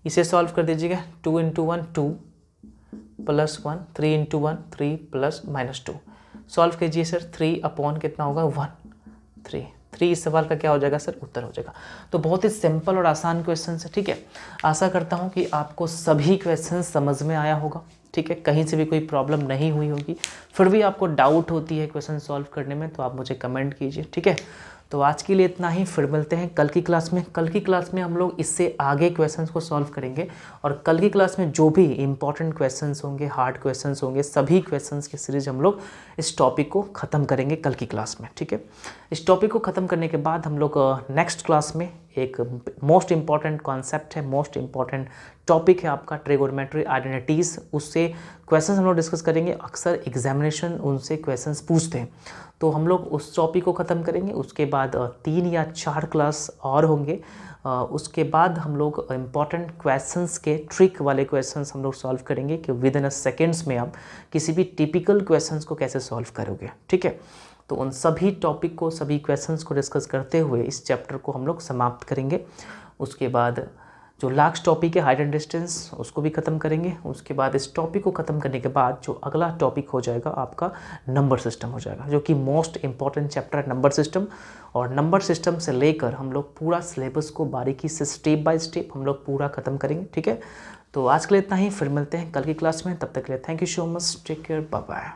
इसे सॉल्व कर दीजिएगा, 2 × 1 2 + 1 3 × 1 3 प्लस -2 सॉल्व कीजिए सर, 3 अपॉन कितना होगा 1 3 इस सवाल का क्या हो जाएगा सर उत्तर हो जाएगा। तो बहुत ही सिंपल और आसान क्वेश्चन है, ठीक है। आशा करता हूँ कि आपको सभी क्वेश्चन समझ में आया होगा, ठीक है, कहीं से भी कोई प्रॉब्लम नहीं हुई होगी। फिर भी आपको डाउट होती है क्वेश्चन सॉल्व करने में तो आप मुझे कमेंट कीजिए, ठीक है। तो आज के लिए इतना ही, फिर मिलते हैं कल की क्लास में। कल की क्लास में हम लोग इससे आगे क्वेश्चंस को सॉल्व करेंगे और कल की क्लास में जो भी इंपॉर्टेंट क्वेश्चंस होंगे, हार्ड क्वेश्चंस होंगे, सभी क्वेश्चंस की सीरीज हम लोग इस टॉपिक को ख़त्म करेंगे कल की क्लास में, ठीक है। इस टॉपिक को ख़त्म करने के बाद हम लोग नेक्स्ट क्लास में एक मोस्ट इंपॉर्टेंट कॉन्सेप्ट है, मोस्ट इंपॉर्टेंट टॉपिक है आपका ट्रिगोनोमेट्री आइडेंटिटीज़, उससे क्वेश्चंस हम लोग डिस्कस करेंगे। अक्सर एग्जामिनेशन उनसे क्वेश्चंस पूछते हैं, तो हम लोग उस टॉपिक को ख़त्म करेंगे। उसके बाद 3 या 4 क्लास और होंगे, उसके बाद हम लोग इम्पॉर्टेंट क्वेश्चंस के ट्रिक वाले क्वेश्चंस हम लोग सॉल्व करेंगे कि विद इन सेकेंड्स में आप किसी भी टिपिकल क्वेश्चंस को कैसे सॉल्व करोगे, ठीक है। तो उन सभी टॉपिक को, सभी क्वेश्चंस को डिस्कस करते हुए इस चैप्टर को हम लोग समाप्त करेंगे। उसके बाद जो लास्ट टॉपिक है हाइट एंड डिस्टेंस, उसको भी ख़त्म करेंगे। उसके बाद इस टॉपिक को ख़त्म करने के बाद जो अगला टॉपिक हो जाएगा आपका नंबर सिस्टम हो जाएगा, जो कि मोस्ट इंपॉर्टेंट चैप्टर है नंबर सिस्टम। और नंबर सिस्टम से लेकर हम लोग पूरा सिलेबस को बारीकी से स्टेप बाय स्टेप हम लोग पूरा ख़त्म करेंगे, ठीक है। तो आज के लिए इतना ही, फिर मिलते हैं कल की क्लास में। तब तक के लिए thank you so much, take care, bye bye.